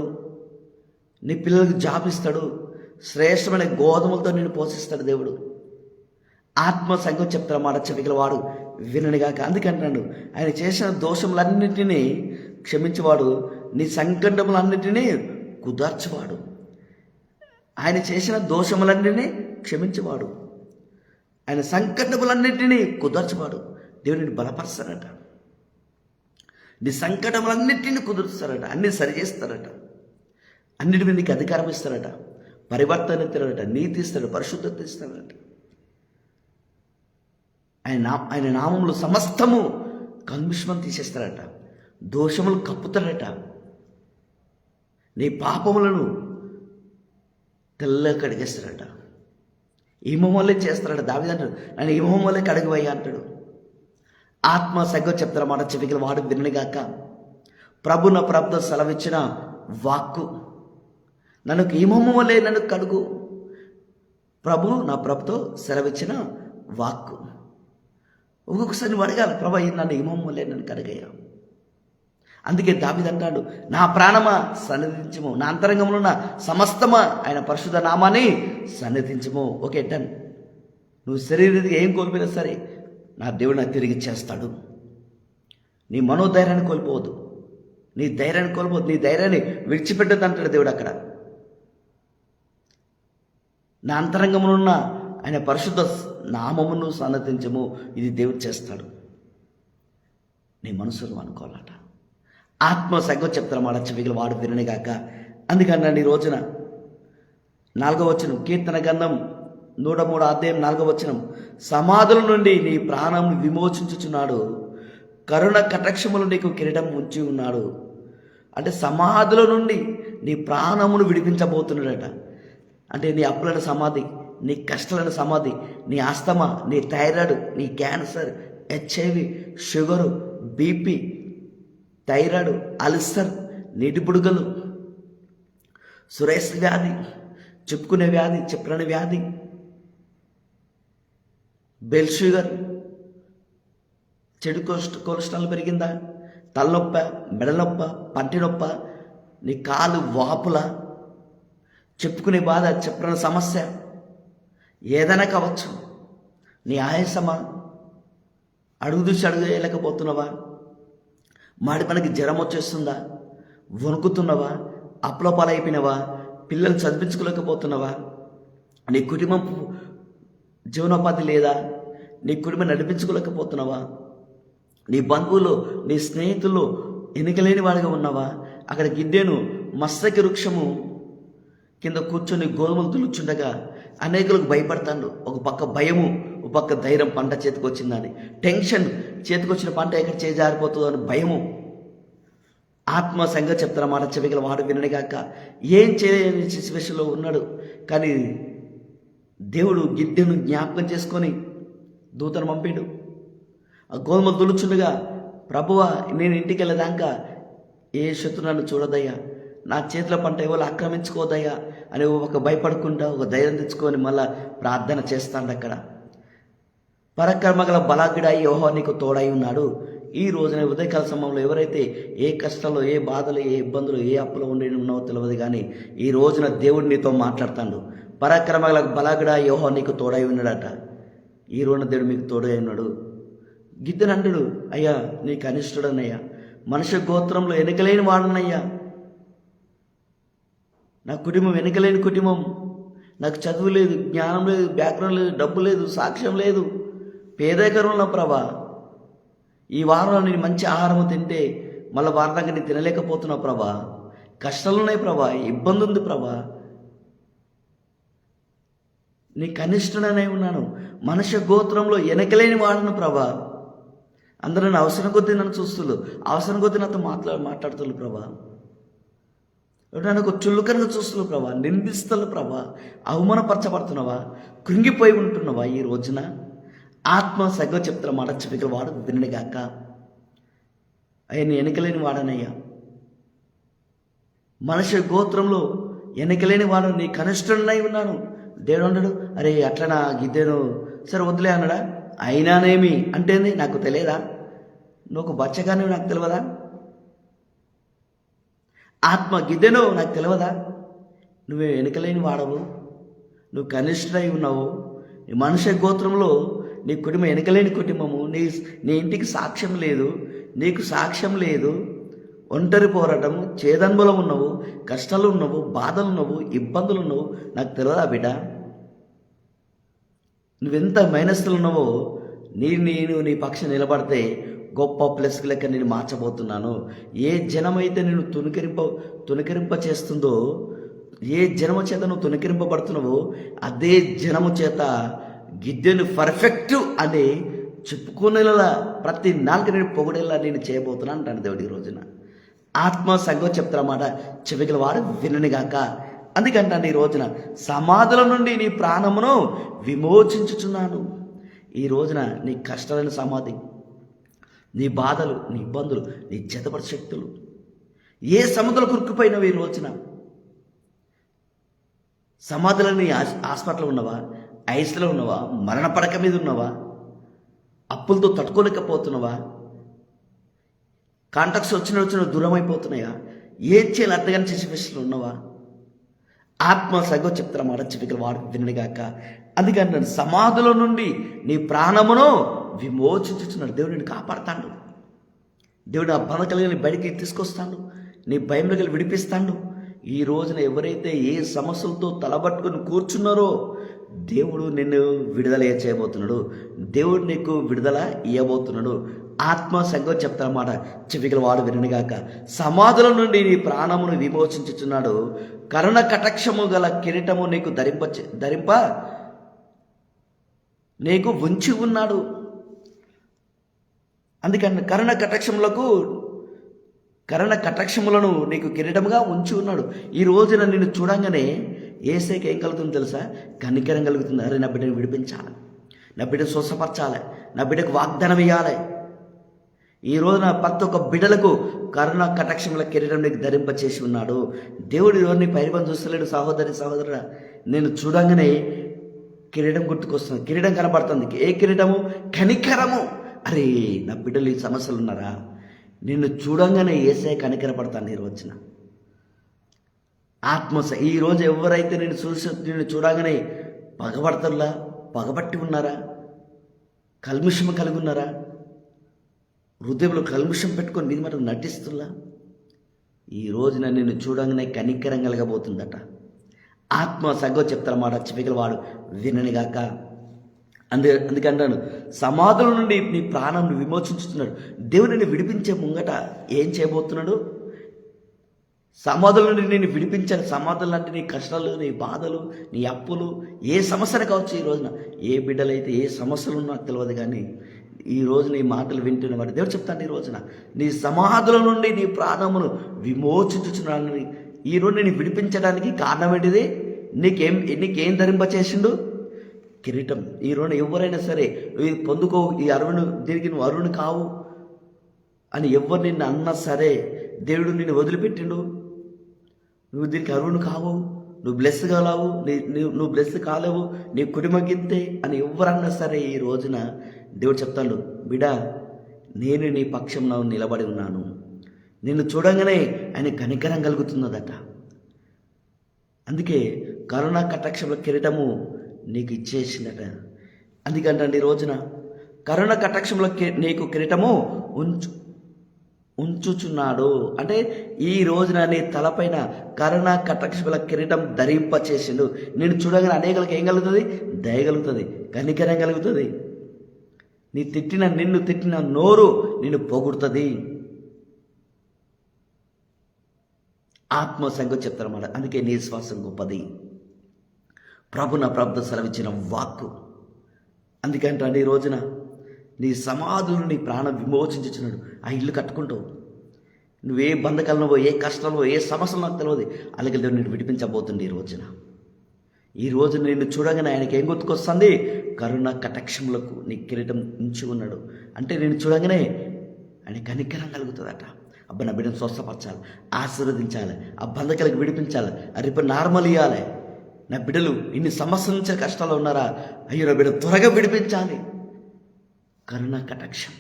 నీ పిల్లలకు జాబ్ ఇస్తాడు, శ్రేష్టమైన గోధుమలతో నిన్ను పోషిస్తాడు దేవుడు. ఆత్మ సంఘం చెప్తారు మాట చెవిగల వాడు విననిగాక. అందుకంటున్నాడు ఆయన చేసిన దోషములన్నింటినీ క్షమించేవాడు, నీ సంకటములన్నింటినీ కుదర్చేవాడు. ఆయన చేసిన దోషములన్నింటినీ క్షమించేవాడు, ఆయన సంకటములన్నింటినీ కుదర్చేవాడు. దేవుడిని బలపరుస్తారట, నీ సంకటములన్నింటినీ కుదురుస్తారట, అన్నీ సరిచేస్తారట, అన్నిటి మీద నీకు అధికారం ఇస్తారట, పరివర్తన ఇస్తారట, నీతి ఇస్తాడు, పరిశుద్ధత ఇస్తారట. ఆయన నామములు సమస్తము కల్మిషం తీసేస్తారట, దోషములు కప్పుతారట, నీ పాపములను తెల్లగా కడిగేస్తారట. ఈమం వల్లే చేస్తారట. దావీదు అంటాడు, నన్ను ఈమం వల్లే కడిగివయ్యా అంటాడు. ఆత్మ సంగం చెప్తారు మాట చెవిగల వాడు వినగాక. ప్రభుతో సెలవిచ్చిన వాక్కు. నన్ను ఈమము వల్లే నన్ను కడుగు. నా ప్రభుతో సెలవిచ్చిన వాక్కు. ఒక్కొక్కసారి నువ్వు అడగాలి, ప్రభు నన్ను ఈమము వల్లే నన్ను కడిగయ్యా. అందుకే దావీదు అంటాడు, నా ప్రాణమా సన్నిధించము, నా అంతరంగంలో ఉన్న సమస్తమా ఆయన పరిశుద్ధ నామాన్ని సన్నిధించము. Okay done. నువ్వు శరీరంగా ఏం కోల్పోయినా సరే నా దేవుడు నాకు తిరిగి ఇచ్చేస్తాడు. నీ మనోధైర్యాన్ని కోల్పోవద్దు, నీ ధైర్యాన్ని కోల్పోవద్దు, నీ ధైర్యాన్ని విడిచిపెట్టద్దు అంటాడు దేవుడు అక్కడ. నా అంతరంగంలో ఉన్న ఆయన పరిశుద్ధ నామమును సన్నతించము, ఇది దేవుడు చేస్తాడు. నీ మనసులో అనుకోవాలట. ఆత్మ సంగం చెప్తారు మాట చెవిగల వాడు విననిగాక. అందుకన్నాడు ఈ రోజున 4వ వచనం, కీర్తన గ్రంథం 103 అధ్యాయం 4వ వచనం, సమాధుల నుండి నీ ప్రాణం విమోచించుచున్నాడు, కరుణ కటాక్షములు నీకు కిరీటం ఉంచి ఉన్నాడు. అంటే సమాధుల నుండి నీ ప్రాణమును విడిపించబోతున్నాడట. అంటే నీ అప్పులను సమాధి, నీ కష్టాలను సమాధి, నీ ఆస్తమా, నీ థైరాయిడ్, నీ cancer, HIV, sugar, BP, thyroid, ulcer, నీటి బుడుగలు, సురేష్ వ్యాధి, చెప్పుకునే వ్యాధి, చెప్పని వ్యాధి, బెల్ షుగర్, చెడు కొలెస్ట్రాల్ పెరిగిందా, తలనొప్ప, మెడనొప్ప, పంటి నొప్ప, నీ కాలు వాపుల, చెప్పుకునే బాధ, చెప్పని సమస్య ఏదైనా కావచ్చు. నీ ఆయాసమా, అడుగు చూసి అడుగు వేయలేకపోతున్నావా, మాడి పనికి జ్వరం వచ్చేస్తుందా, వణుకుతున్నావా, అప్పుల పాలైపోయినావా, పిల్లలు చదివించుకోలేకపోతున్నావా, నీ కుటుంబం జీవనోపాధి లేదా, నీ కుటుంబం నడిపించుకోలేకపోతున్నావా, నీ బంధువులు, నీ స్నేహితులు ఎన్నికలేని వాడిగా ఉన్నావా, అక్కడ గిద్దెను మస్తకి వృక్షము కింద కూర్చొని గోధుమలు తులుచుండగా అనేకులకు భయపడతాడు. ఒక పక్క భయము, ఒక పక్క ధైర్యం, పంట చేతికి వచ్చిందని టెన్షన్, చేతికి వచ్చిన పంట ఎక్కడ చేజారిపోతుందో అని భయము. ఆత్మ సంగ చెప్తారు మాట చెవిగల వాడు విననిగాక. ఏం చేయని సిచ్యువేషన్లో ఉన్నాడు, కానీ దేవుడు గిద్దెను జ్ఞాపకం చేసుకొని దూతను పంపిండు. ఆ గోధుమలు తులుచుండగా, ప్రభువా నేను ఇంటికి వెళ్ళదాకా ఏ శత్రు నన్ను చూడదయ్యా, నా చేతిలో పంట ఎవరు ఆక్రమించుకోదయ్యా అని ఒక భయపడకుండా ఒక ధైర్యం తెచ్చుకొని మళ్ళా ప్రార్థన చేస్తాడు. అక్కడ పరకర్మగల బలాగుడై యెహోవా నీకు తోడై ఉన్నాడు. ఈ రోజున ఉదయకాల సమయంలో ఎవరైతే ఏ కష్టాల్లో, ఏ బాధలు, ఏ ఇబ్బందులు, ఏ అప్పులో ఉండి ఉన్నావో తెలియదు, కానీ ఈ రోజున దేవుడు నీతో మాట్లాడుతాడు. పరాక్రమగల బలాగుడా యెహోవా నీకు తోడై ఉన్నాడట. ఈ రోజున దేవుడు మీకు తోడై ఉన్నాడు. గిద్దెను అంటాడు, అయ్యా నీకు అనిష్టుడనయ్యా, మనుష్య గోత్రంలో వెనకలేని వాడనయ్యా. నా కుటుంబం వెనకలేని కుటుంబం. నాకు చదువు లేదు, జ్ఞానం లేదు, బ్యాక్గ్రౌండ్ లేదు, డబ్బు లేదు, సాక్ష్యం లేదు, పేదరికంలో ప్రభా. ఈ వారంలో నేను మంచి ఆహారం తింటే మళ్ళీ వారంగా నేను తినలేకపోతున్నావు ప్రభా. కష్టాలు ఉన్నాయి ప్రభా, ఇబ్బంది ఉంది ప్రభా. నీ కనిష్ఠుడనే ఉన్నాను. మనుష్య గోత్రంలో వెనకలేని వాడను ప్రభా. అందరూ నన్ను అవసరం కొద్దీ నన్ను చూస్తున్నారు, అవసరం కొద్దీ నాతో మాట్లాడుతున్నారు ప్రభా. నన్ను చుల్లుకనగా చూస్తున్నావు ప్రభా, నిందిస్తున్నారు ప్రభా, అవమానపరచబడుతున్నావా, కృంగిపోయి ఉంటున్నావా? ఈ రోజున ఆత్మ సగ చెప్తున్న మాట చెవికల వాడు వినగాక. అయ్యా నీ వెనకలేని వాడనయ్యా. మనుష్య గోత్రంలో వెనకలేని వాడు, నీ కనిష్ఠుడనై ఉన్నాను. దేవుడు అన్నాడు, అరే అట్లనా గిద్దేను, సరే వదిలే అన్నాడా? అయినానేమి అంటేంది నాకు తెలియదా? నువ్వు బచ్చగానే నాకు తెలియదా? ఆత్మ గిద్దెను నాకు తెలియదా? నువ్వే వెనకలేని వాడవు, నువ్వు కనిష్ఠుడై ఉన్నావు. నీ మనుష్య గోత్రంలో నీ కుటుంబం వెనకలేని కుటుంబము. నీ ఇంటికి సాక్ష్యం లేదు, నీకు సాక్ష్యం లేదు. ఒంటరి పోరాటము, చేదన్బలం ఉన్నావు, కష్టాలు ఉన్నావు, బాధలు ఉన్నావు, ఇబ్బందులు ఉన్నావు. నాకు తెలియదా బిడ్డ? నువ్వెంత మైనస్లు ఉన్నావో నేను నీ పక్షం నిలబడితే గొప్ప ప్లస్ లెక్క నేను మార్చబోతున్నాను. ఏ జనమైతే నేను తునకరింప చేస్తుందో, ఏ జనము చేత నువ్వు తునకరింపబడుతున్నావో అదే జనము చేత గిద్దెను పర్ఫెక్ట్ అని చెప్పుకునేలా ప్రతి నాలుగు నేను పొగిడేలా నేను చేయబోతున్నాను అంటాను దేవుడి. ఈ రోజున ఆత్మ సంఘం చెప్తారన్నమాట, చెవిగల వాడు విననిగాక. అందుకంటాను ఈ రోజున సమాధుల నుండి నీ ప్రాణమును విమోచించుచున్నాను. ఈ రోజున నీ కష్టాలైన సమాధి, నీ బాధలు, నీ ఇబ్బందులు, నీ చేతపడి శక్తులు, ఏ సముద్రం కురుక్కుపోయినవి ఈ రోజున సమాధులని హాస్పిటల్లో ఉన్నవా, ఐస్లో ఉన్నవా, మరణ పడక మీద ఉన్నవా, అప్పులతో తట్టుకోలేకపోతున్నావా, కాంటాక్ట్స్ వచ్చిన దూరం అయిపోతున్నాయా, ఏం చేయాలి అర్థగానే చేసే విషయంలో ఉన్నవా? ఆత్మ సగం చెప్తారన్నమాట, చెవికల వాడు వినగాక. అందుకని సమాధుల నుండి నీ ప్రాణమును విమోచించుచున్నాడు. దేవుడు నిన్ను కాపాడుతాడు. దేవుడు ఆ బాధ కలిగి బయటికి తీసుకొస్తాడు, నీ భయంలో కలిగి విడిపిస్తాడు. ఈ రోజున ఎవరైతే ఏ సమస్యలతో తలబట్టుకుని కూర్చున్నారో దేవుడు నిన్ను విడుదల చేయబోతున్నాడు. దేవుడు నీకు విడుదల ఇవ్వబోతున్నాడు. ఆత్మ సంఘం చెప్తారన్నమాట, చెవికల వాడు వినగాక. సమాధుల నుండి నీ ప్రాణమును విమోచించుచున్నాడు. కరుణ కటాక్షము గల కిరీటము నీకు ధరింప నీకు ఉంచి ఉన్నాడు. అందుకని కరుణ కటాక్షములను నీకు కిరీటముగా ఉంచి ఉన్నాడు. ఈ రోజున నిన్ను చూడంగానే ఏసైకి ఏం కలుగుతుందో తెలుసా? కనికరం కలుగుతుంది. అరే నా బిడ్డను విడిపించాలి, నా బిడ్డను స్వస్థపరచాలి, నా బిడ్డకు వాగ్దానం ఇవ్వాలి. ఈ రోజున ప్రతి ఒక్క బిడ్డలకు కరుణ కటాక్షముల కిరీటం నీకు ధరింపచేసి ఉన్నాడు. దేవుడు ఎవరిని పైరుపని చూస్తలేడు. సహోదరుడా, నేను చూడంగానే కిరీటం గుర్తుకొస్తుంది, కిరీటం కనబడుతుంది. ఏ కిరీటము? కనికరము. అరే నా బిడ్డలు ఈ సమస్యలు ఉన్నారా? నిన్ను చూడంగానే ఏసై కనికరపడతాను. ఈ రోజున ఈరోజు ఎవరైతే నిన్ను చూడగానే పగబట్టి ఉన్నారా, కల్ముషం కలిగి ఉన్నారా, హృదయంలో కల్ముషం పెట్టుకొని మీద మాట నటిస్తున్నా, ఈ రోజున నిన్ను చూడంగానే కనికరం కలగబోతుందట. ఆత్మ సగం చెప్తారన్నమాట, చెవికల వాడు విననిగాక. అందుకంటాను సమాధుల నుండి నీ ప్రాణం విమోచించుతున్నాడు. దేవుడిని విడిపించే ముంగట ఏం చేయబోతున్నాడు? సమాధుల నుండి నేను విడిపించాను. సమాధులు అంటే నీ కష్టాలు, నీ బాధలు, నీ అప్పులు, ఏ సమస్యలు కావచ్చు. ఈ రోజున ఏ బిడ్డలైతే ఏ సమస్యలు ఉన్నా తెలియదు, కానీ ఈ రోజు నీ మాటలు వింటున్న వాడు దేవుడు చెప్తాను, ఈ రోజున నీ సమాధుల నుండి నీ ప్రాణమును విమోచించుచున్నాను. ఈ రోజు నేను విడిపించడానికి కారణం ఏంటిది? నీకేం ధరింపచేసిండు? కిరీటం. ఈ రోజు ఎవరైనా సరే నువ్వు పొందుకో, ఈ అరుణు దీనికి నువ్వు అరుణు కావు అని ఎవరు నిన్ను అన్నా సరే, దేవుడు నిన్ను వదిలిపెట్టిండు. నువ్వు దీనికి అరుణు కావు, నువ్వు బ్లెస్ కాలేవు, నువ్వు బ్లెస్ కాలేవు, నీ కుటుంబం గింతే అని ఎవరన్నా సరే, ఈ రోజున దేవుడు చెప్తాడు, బిడా నేను నీ పక్షంలో నిలబడి ఉన్నాను. నిన్ను చూడంగానే ఆయన కనికరం కలుగుతున్నదట. అందుకే కరుణా కటాక్షముల కిరీటము నీకు ఇచ్చేసిందట. అందుకంటే ఈ రోజున కరుణ కటాక్షముల నీకు కిరీటము ఉంచుచున్నాడు. అంటే ఈ రోజున నీ తలపైన కరుణ కటాక్షముల కిరీటం ధరింప చేసిండు. నేను చూడగానే అనేకులకు ఏం కలుగుతుంది? దయ కలుగుతుంది, కనికరం కలుగుతుంది. నిన్ను తిట్టిన నోరు నిన్ను పొగుడుతుంది. ఆత్మ సంగతి చెప్తారన్నమాట. అందుకే నీ శ్వాసం గొప్పది. ప్రభు నా ప్రభుత్వ సెలవిచ్చిన వాక్కు. అందుకంటే ఈ రోజున నీ సమాధులను నీ ప్రాణం విమోచించుచున్నాడు. ఆ ఇల్లు కట్టుకుంటావు. నువ్వే బంధకాలను, ఏ కష్టంలో, ఏ సమస్యలు నాకు తెలియదు, అలాగే దేవుడు నేను విడిపించబోతుంది. ఈ రోజున నిన్ను చూడగానే ఆయనకి ఏం గుర్తుకొస్తుంది? కరుణ కటాక్షములకు నీ కిరీటం ఉంచి ఉన్నాడు. అంటే నేను చూడగానే ఆయన కనికరం కలుగుతుందట. అబ్బా నా బిడ్డను స్వస్థపరచాలి, ఆశీర్వదించాలి, ఆ బంధకాలకు విడిపించాలి, రేపు నార్మల్ ఇవ్వాలి. నా బిడ్డలు ఇన్ని సమస్యల నుంచి కష్టాలు ఉన్నారా? అయ్యో నా బిడ్డ త్వరగా విడిపించాలి. కరుణ కటాక్షం.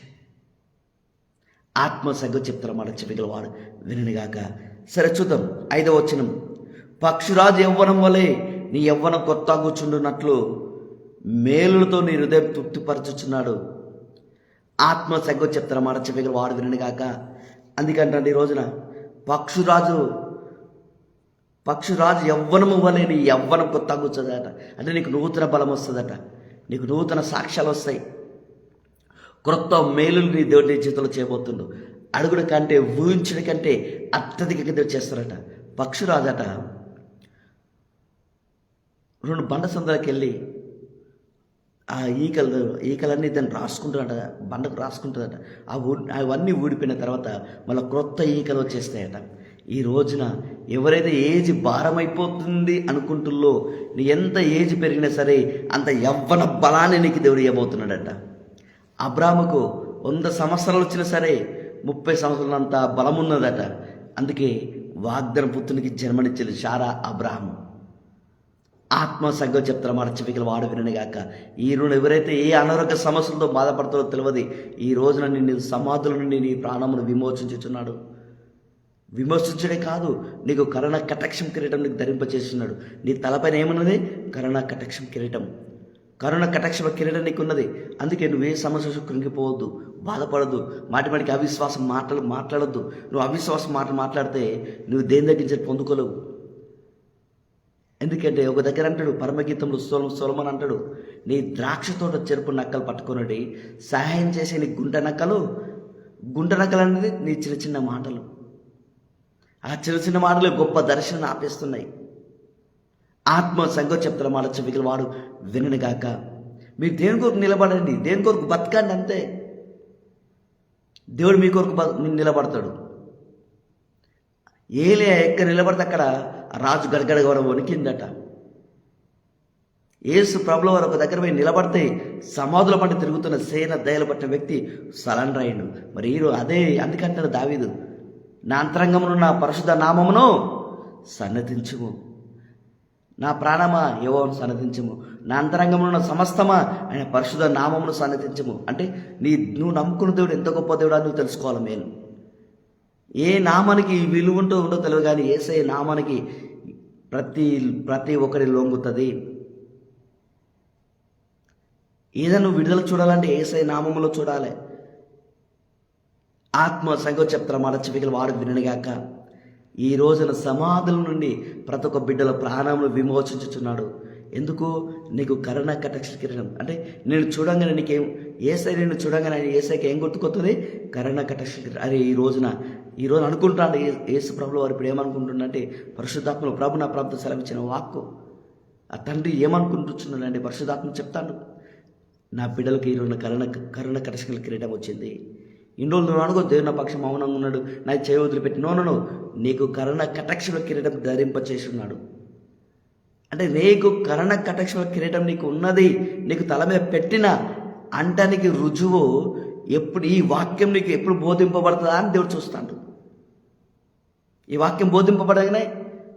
ఆత్మ సంగతి చెప్తారన్నమాట. చెవిగలవాడు విననిగాక. సరే చూద్దాం 5వ వచనం. పక్షురాజు యవ్వనం వలె నీ యవ్వనం కొత్త కూర్చుండున్నట్లు మేలులతో నీ హృదయం తృప్తిపరచుచున్నాడు. ఆత్మ సంగతి చెప్తారన్నమాట. చెవిగలవాడు విననిగాక. అందుకంటే ఈ రోజున పక్షురాజు యవ్వనము వలె నీ యవ్వనం కొత్త కూర్చోదట. అంటే నీకు నూతన బలం వస్తుందట, నీకు నూతన సాక్ష్యాలు వస్తాయి. క్రొత్త మేలులు నీ దేవుడి చేతిలో చేయబోతుండు. అడుగుడు కంటే, ఊహించడం కంటే అత్యధికంగా దేవుడు చేస్తారట. పక్షురాజట 2 బండ సందులకు వెళ్ళి ఆ ఈకలన్నీ దాన్ని రాసుకుంటుందట, బండకు రాసుకుంటుందట. అవన్నీ ఊడిపోయిన తర్వాత మళ్ళీ క్రొత్త ఈకలు వచ్చేస్తాయట. ఈ రోజున ఎవరైతే ఏజ్ భారమైపోతుంది అనుకుంటుల్లో, నీ ఎంత ఏజ్ పెరిగినా సరే అంత యవ్వన బలాన్ని నీకు దేవుడు ఇవ్వబోతున్నాడట. అబ్రాహాముకు 100 సంవత్సరాలు వచ్చినా సరే 30 సంవత్సరాలంత బలం ఉన్నదట. అందుకే వాగ్దాన పుత్రునికి జన్మనిచ్చింది శారా అబ్రాహాము. ఆత్మ సంగతి చెప్తారు మాట. చెవికలు వాడు విననిగాక. ఈ రోజు ఎవరైతే ఏ అనారోగ్య సమస్యలతో బాధపడతారో తెలియదు, ఈ రోజున నిన్ను సమాధుల నుండి నీ ప్రాణమును విమోచించుచున్నాడు. విమోచించడే కాదు, నీకు కరుణ కటాక్షం కిరీటం నీకు ధరింపచేస్తున్నాడు. నీ తలపైన ఏమున్నది? కరుణ కటాక్షం కిరీటం. కరుణ కటాక్షం కిరీటం నీకు ఉన్నది. అందుకే నువ్వే సమస్య కృంగిపోవద్దు, బాధపడద్దు, మాటిమాటికి అవిశ్వాసం మాట్లాడద్దు. నువ్వు అవిశ్వాసం మాట్లాడితే నువ్వు దేని దగ్గర పొందుకోలేవు. ఎందుకంటే ఒక దగ్గర అంటాడు, పరమగీతంలో సొలొమోను అంటాడు, నీ ద్రాక్ష తోట చెరుపు నక్కలు పట్టుకుని సహాయం చేసే నీ గుంట నక్కలు అనేది నీ చిన్న చిన్న మాటలు. ఆ చిన్న చిన్న మాటలు గొప్ప దర్శనం ఆపేస్తున్నాయి. ఆత్మ సంగతి చెప్తారు మాట. చెవికలు వాడు విననిగాక. మీరు దేని కొరకు నిలబడండి, దేని కొరకు బతకండి, అంతే. దేవుడు మీ కొరకు నిలబడతాడు. ఏలియా ఎక్కడ నిలబడితే అక్కడ రాజు గడగడ వణికిందట. యేసు ప్రభుల వారు ఒక దగ్గర పోయి నిలబడితే సమాధుల పంట తిరుగుతున్న సేన దయలు పట్టిన వ్యక్తి సరెండర్ అయ్యిండు. మరి అదే అందుకంటాడు దావీదు, నా అంతరంగమును నా పరిశుద్ధ నామమును సన్నతించుము, నా ప్రాణమా యెహోవాను సన్నతించుము, నా అంతరంగమును నా సమస్తమా ఆయన పరిశుద్ధ నామమును సన్నతించుము. అంటే నువ్వు నమ్ముకున్న దేవుడు ఎంత గొప్ప దేవుడు అని నువ్వు తెలుసుకోవాలి. మేలు ఏ నామానికి విలువ ఉండో తెలియదు, కానీ యేసయ్య నామానికి ప్రతి ఒక్కరి లొంగుతుంది. ఏదైనా నువ్వు విడుదల చూడాలంటే యేసయ్య నామములో చూడాలి. ఆత్మ సంగతి చెప్తారు మాట. చెవికలు వాడు విననిగాక. ఈ రోజున సమాధుల నుండి ప్రతి ఒక్క బిడ్డల ప్రాణములు విమోచించుచున్నాడు. ఎందుకు? నీకు కరుణ కటాక్ష కిరీటం. అంటే నేను చూడంగానే నీకేం యేసయ్య, నేను చూడంగానే యేసయ్యకి ఏం గుర్తుకొస్తుంది? కరుణ కటాక్ష కిరీటం. అరే ఈ రోజు అనుకుంటాడు యేసు ప్రభులు వారు ఇప్పుడు ఏమనుకుంటుండంటే, పరిశుద్ధాత్మలు ప్రభు నా ప్రభుత్వ సెలవిచ్చిన వాక్కు ఆ తండ్రి ఏమనుకుంటున్నాడంటే, పరిశుద్ధాత్మ చెప్తాడు, నా బిడ్డలకు ఈరోజు కరుణ కటాక్ష కిరీటం వచ్చింది. ఇన్ని రోజులు నువ్వు అనుకో దేవుని నా పక్షం మౌనంగా ఉన్నాడు, నా చేయి వదిలిపెట్టి. నో, నీకు కరుణ కటాక్ష కిరీటం ధరింపచేసి ఉన్నాడు. అంటే నీకు కరుణ కటాక్ష కిరీటం నీకు ఉన్నది, నీకు తల మీద పెట్టిన అంటానికి రుజువు ఎప్పుడు ఈ వాక్యం నీకు ఎప్పుడు బోధింపబడుతుందా అని దేవుడు చూస్తాడు. ఈ వాక్యం బోధింపబడగానే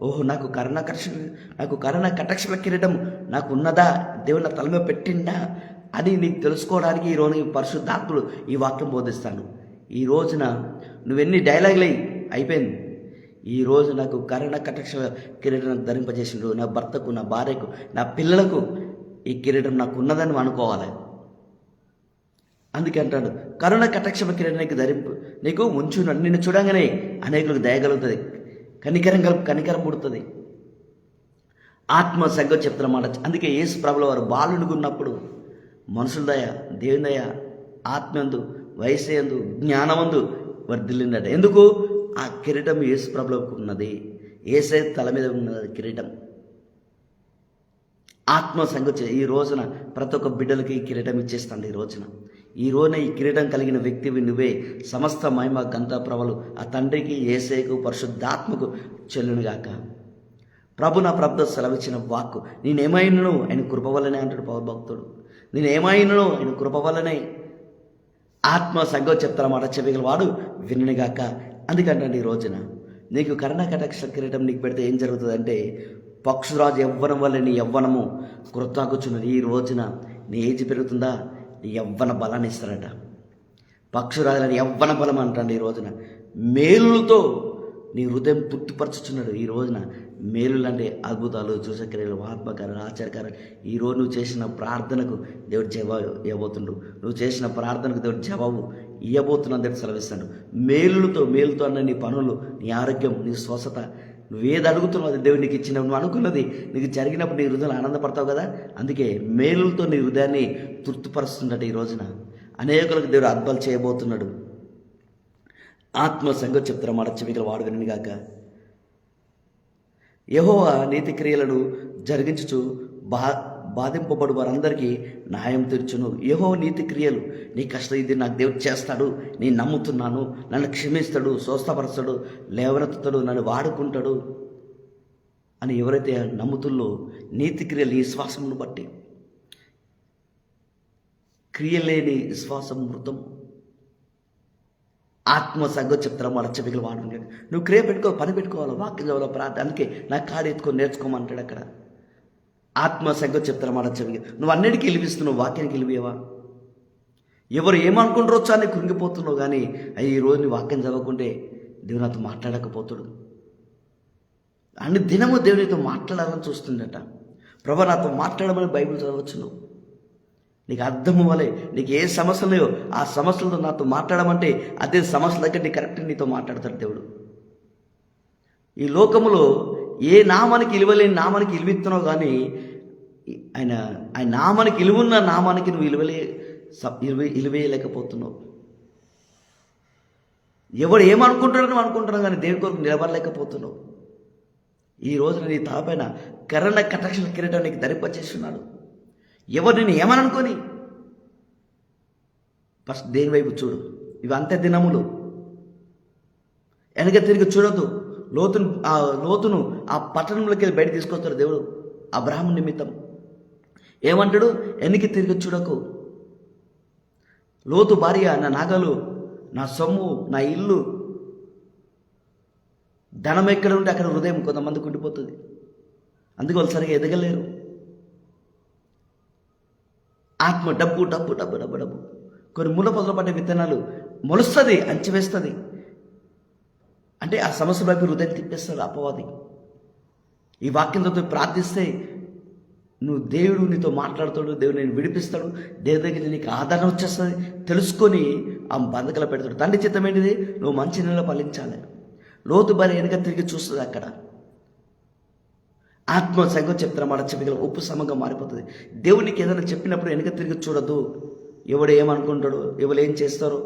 ఓహో నాకు కరుణ కటాక్ష కిరీటం నాకు ఉన్నదా, దేవుడు నా తల మీద పెట్టిండా అని నీకు తెలుసుకోవడానికి ఈరోజు పరిశుద్ధాత్ముడు ఈ వాక్యం బోధిస్తాను. ఈ రోజున నువ్వెన్ని డైలాగులు అయిపోయింది. ఈ రోజు నాకు కరుణ కటాక్ష కిరీటం ధరింపజేసిండు. నా భర్తకు, నా భార్యకు, నా పిల్లలకు ఈ కిరీటం నాకు ఉన్నదని అనుకోవాలి. అందుకే అంటాడు, కరుణ కటాక్షమ కిరీటం నీకు ధరింపు, నీకు ఉంచున్నాడు. నిన్ను చూడంగానే అనేకులకు దయగలుగుతుంది, కనికరం పుడుతుంది. ఆత్మ సంగం చెప్తున్న మాట. అందుకే యేసు ప్రభుల వారు బాలుడిగా ఉన్నప్పుడు మనుషుల దయ, దేవుని దయ, ఆత్మందు, వయస్సు జ్ఞానమందు వర్ధిల్లిందట. ఎందుకు? ఆ కిరీటం యేసు ప్రభులకు ఉన్నది. యేసే తల మీద ఉన్నది కిరీటం. ఆత్మ సంగం ఈ రోజున ప్రతి ఒక్క బిడ్డలకి కిరీటం ఇచ్చేస్తాడు. ఈ రోజున ఈ కిరీటం కలిగిన వ్యక్తివి నువ్వే. సమస్త మహిమ గంత ప్రభలు ఆ తండ్రికి, యేసేకు, పరిశుద్ధాత్మకు చెల్లునుగాక. ప్రభు నా ప్రభుత్వ సెలవిచ్చిన వాక్కు, నేనేమైనను ఆయన కృప వల్లనే అంటాడు పౌర భక్తుడు. నేనేమైనను ఆయన కృప వల్లనే. ఆత్మ సంగం చెప్తారన్నమాట, చెవిగలవాడు వినుగాక. అందుకంటే ఈ రోజున నీకు కరుణ కటాక్ష కిరీటం నీకు పెడితే ఏం జరుగుతుందంటే, పక్షురాజు యవ్వనం వల్ల నీ యవ్వనము కృతాకుచున్నది. ఈ రోజున నీ ఏజ్ పెరుగుతుందా, నీ యవ్వన బలాన్ని ఇస్తారట. పక్షురాజులని యవ్వన బలం అంటాడు. ఈ రోజున మేలులతో నీ హృదయం తృప్తిపరచుచున్నాడు. ఈ రోజున మేలులు అంటే అద్భుతాలు, చూసక్రియలు, ఆత్మకార్యాలు, ఆచారకార్యాలు. ఈరోజు నువ్వు చేసిన ప్రార్థనకు దేవుడు జవాబు ఇవ్వబోతుండు. నువ్వు చేసిన ప్రార్థనకు దేవుడు జవాబు ఇవ్వబోతున్నాను దేవుడు సెలవిస్తాడు. మేలుతో అన్న నీ పనులు, నీ ఆరోగ్యం, నీ స్వస్థత, నువ్వేది అడుగుతున్నావు అది దేవుడు నీకు ఇచ్చిన, నువ్వు అనుకున్నది నీకు జరిగినప్పుడు నీ హృదయాన్ని ఆనందపడతావు కదా. అందుకే మేలులతో నీ హృదయాన్ని తృప్తిపరుస్తుందట. ఈ రోజున అనేకులకు దేవుడు అద్భుతాలు చేయబోతున్నాడు. ఆత్మ సంగతి చెప్తున్న మాట చెవికల వాడు వినుగాక. యెహోవా నీతి క్రియలను జరిగించుచు బాధింపబడు వారందరికీ న్యాయం తీర్చును. యెహోవా నీతి క్రియలు, నీ కష్టం ఇది నాకు దేవుడు చేస్తాడు, నేను నమ్ముతున్నాను, నన్ను క్షమిస్తాడు, స్వస్థపరుస్తాడు, లేవనెత్తుతాడు, నన్ను వాడుకుంటాడు అని ఎవరైతే నమ్ముతుల్లో, నీతి క్రియలు ఈ విశ్వాసమును బట్టి. క్రియలేని విశ్వాసం మృతం. ఆత్మ సంగతి చెప్తారా మన చెవికలు వాడు. నువ్వు క్రియ పెట్టుకో, పని పెట్టుకోవాలి, వాక్యం చదవాలి, ప్రార్థన. అందుకే నా కాడు ఎత్తుకొని నేర్చుకోమంటాడు అక్కడ. ఆత్మ సంగతి చెప్తారా మన చెవికి. నువ్వు అన్నిటికీ ఇలివిస్తున్నావు, వాక్యానికి ఇలివేవా? ఎవరు ఏమనుకుంటారో అని కృంగిపోతున్నావు. కానీ ఈ రోజు నీ వాక్యం చదవకుంటే దేవుడు నాతో మాట్లాడకపోతాడు. అన్ని దినము దేవునితో మాట్లాడాలని చూస్తుండట. ప్రభు నాతో మాట్లాడమని బైబిల్ చదవచ్చు. నువ్వు నీకు అర్థము వలె, నీకు ఏ సమస్యలు లేవో ఆ సమస్యలతో నాతో మాట్లాడమంటే అదే సమస్యల దగ్గర నీ కరెక్ట్గా నీతో మాట్లాడతాడు దేవుడు. ఈ లోకములో ఏ నామానికి ఇలువలేని నామానికి ఇలువిస్తున్నావు, కానీ ఆయన నామానికి ఇలువున్న నామానికి నువ్వు ఇలువేయలేకపోతున్నావు. ఎవడు ఏమనుకుంటాడో నువ్వు అనుకుంటున్నావు, కానీ దేవుని కొరకు నిలబడలేకపోతున్నావు. ఈ రోజున నీ తలపైన కరుణ కటాక్ష కిరీటం నీకు ధరింపచేస్తున్నాడు. ఎవరు నేను ఏమనుకొని ఫస్ట్ దేని వైపు చూడు. ఇవి అంత్య దినములు. వెనక తిరిగి చూడొద్దు. లోతును ఆ పట్టణంలోకి వెళ్ళి బయట తీసుకొస్తాడు దేవుడు అబ్రహాము నిమిత్తం. ఏమంటాడు? వెనక్కి తిరిగి చూడకు. లోతు భార్య, నా నగలు, నా సొమ్ము, నా ఇల్లు, ధనం ఎక్కడ ఉంటే అక్కడ హృదయం కొంతమందికి ఉండిపోతుంది. అందుకే వాళ్ళు సరిగా ఎదగలేరు. ఆత్మ డబ్బు డబ్బు డబ్బు డబ్బు డబ్బు. కొన్ని మూల పొదలు పడ్డ విత్తనాలు మొలుస్తుంది, అంచివేస్తుంది. అంటే ఆ సమస్య వైపు హృదయం తిప్పేస్తాడు అపవాది. ఈ వాక్యంతో ప్రార్థిస్తే నువ్వు దేవుడు నీతో మాట్లాడతాడు, దేవుడు నేను విడిపిస్తాడు, దేవుడి దగ్గర నీకు ఆదరణ వచ్చేస్తుంది. తెలుసుకొని ఆ బంధకలు పెడతాడు. తండ్రి చిత్తం ఏంటిది? నువ్వు మంచి నీళ్ళలో ఫలించాలి. లోతు భార్య వెనక తిరిగి చూస్తుంది. అక్కడ ఆత్మ సంగతి చెప్తారా మాట చెవికల ఉప్పు సమంగా మారిపోతుంది. దేవునికి ఏదైనా చెప్పినప్పుడు వెనక తిరిగి చూడద్దు. ఎవడు ఏమనుకుంటాడు, ఎవరు ఏం చేస్తారో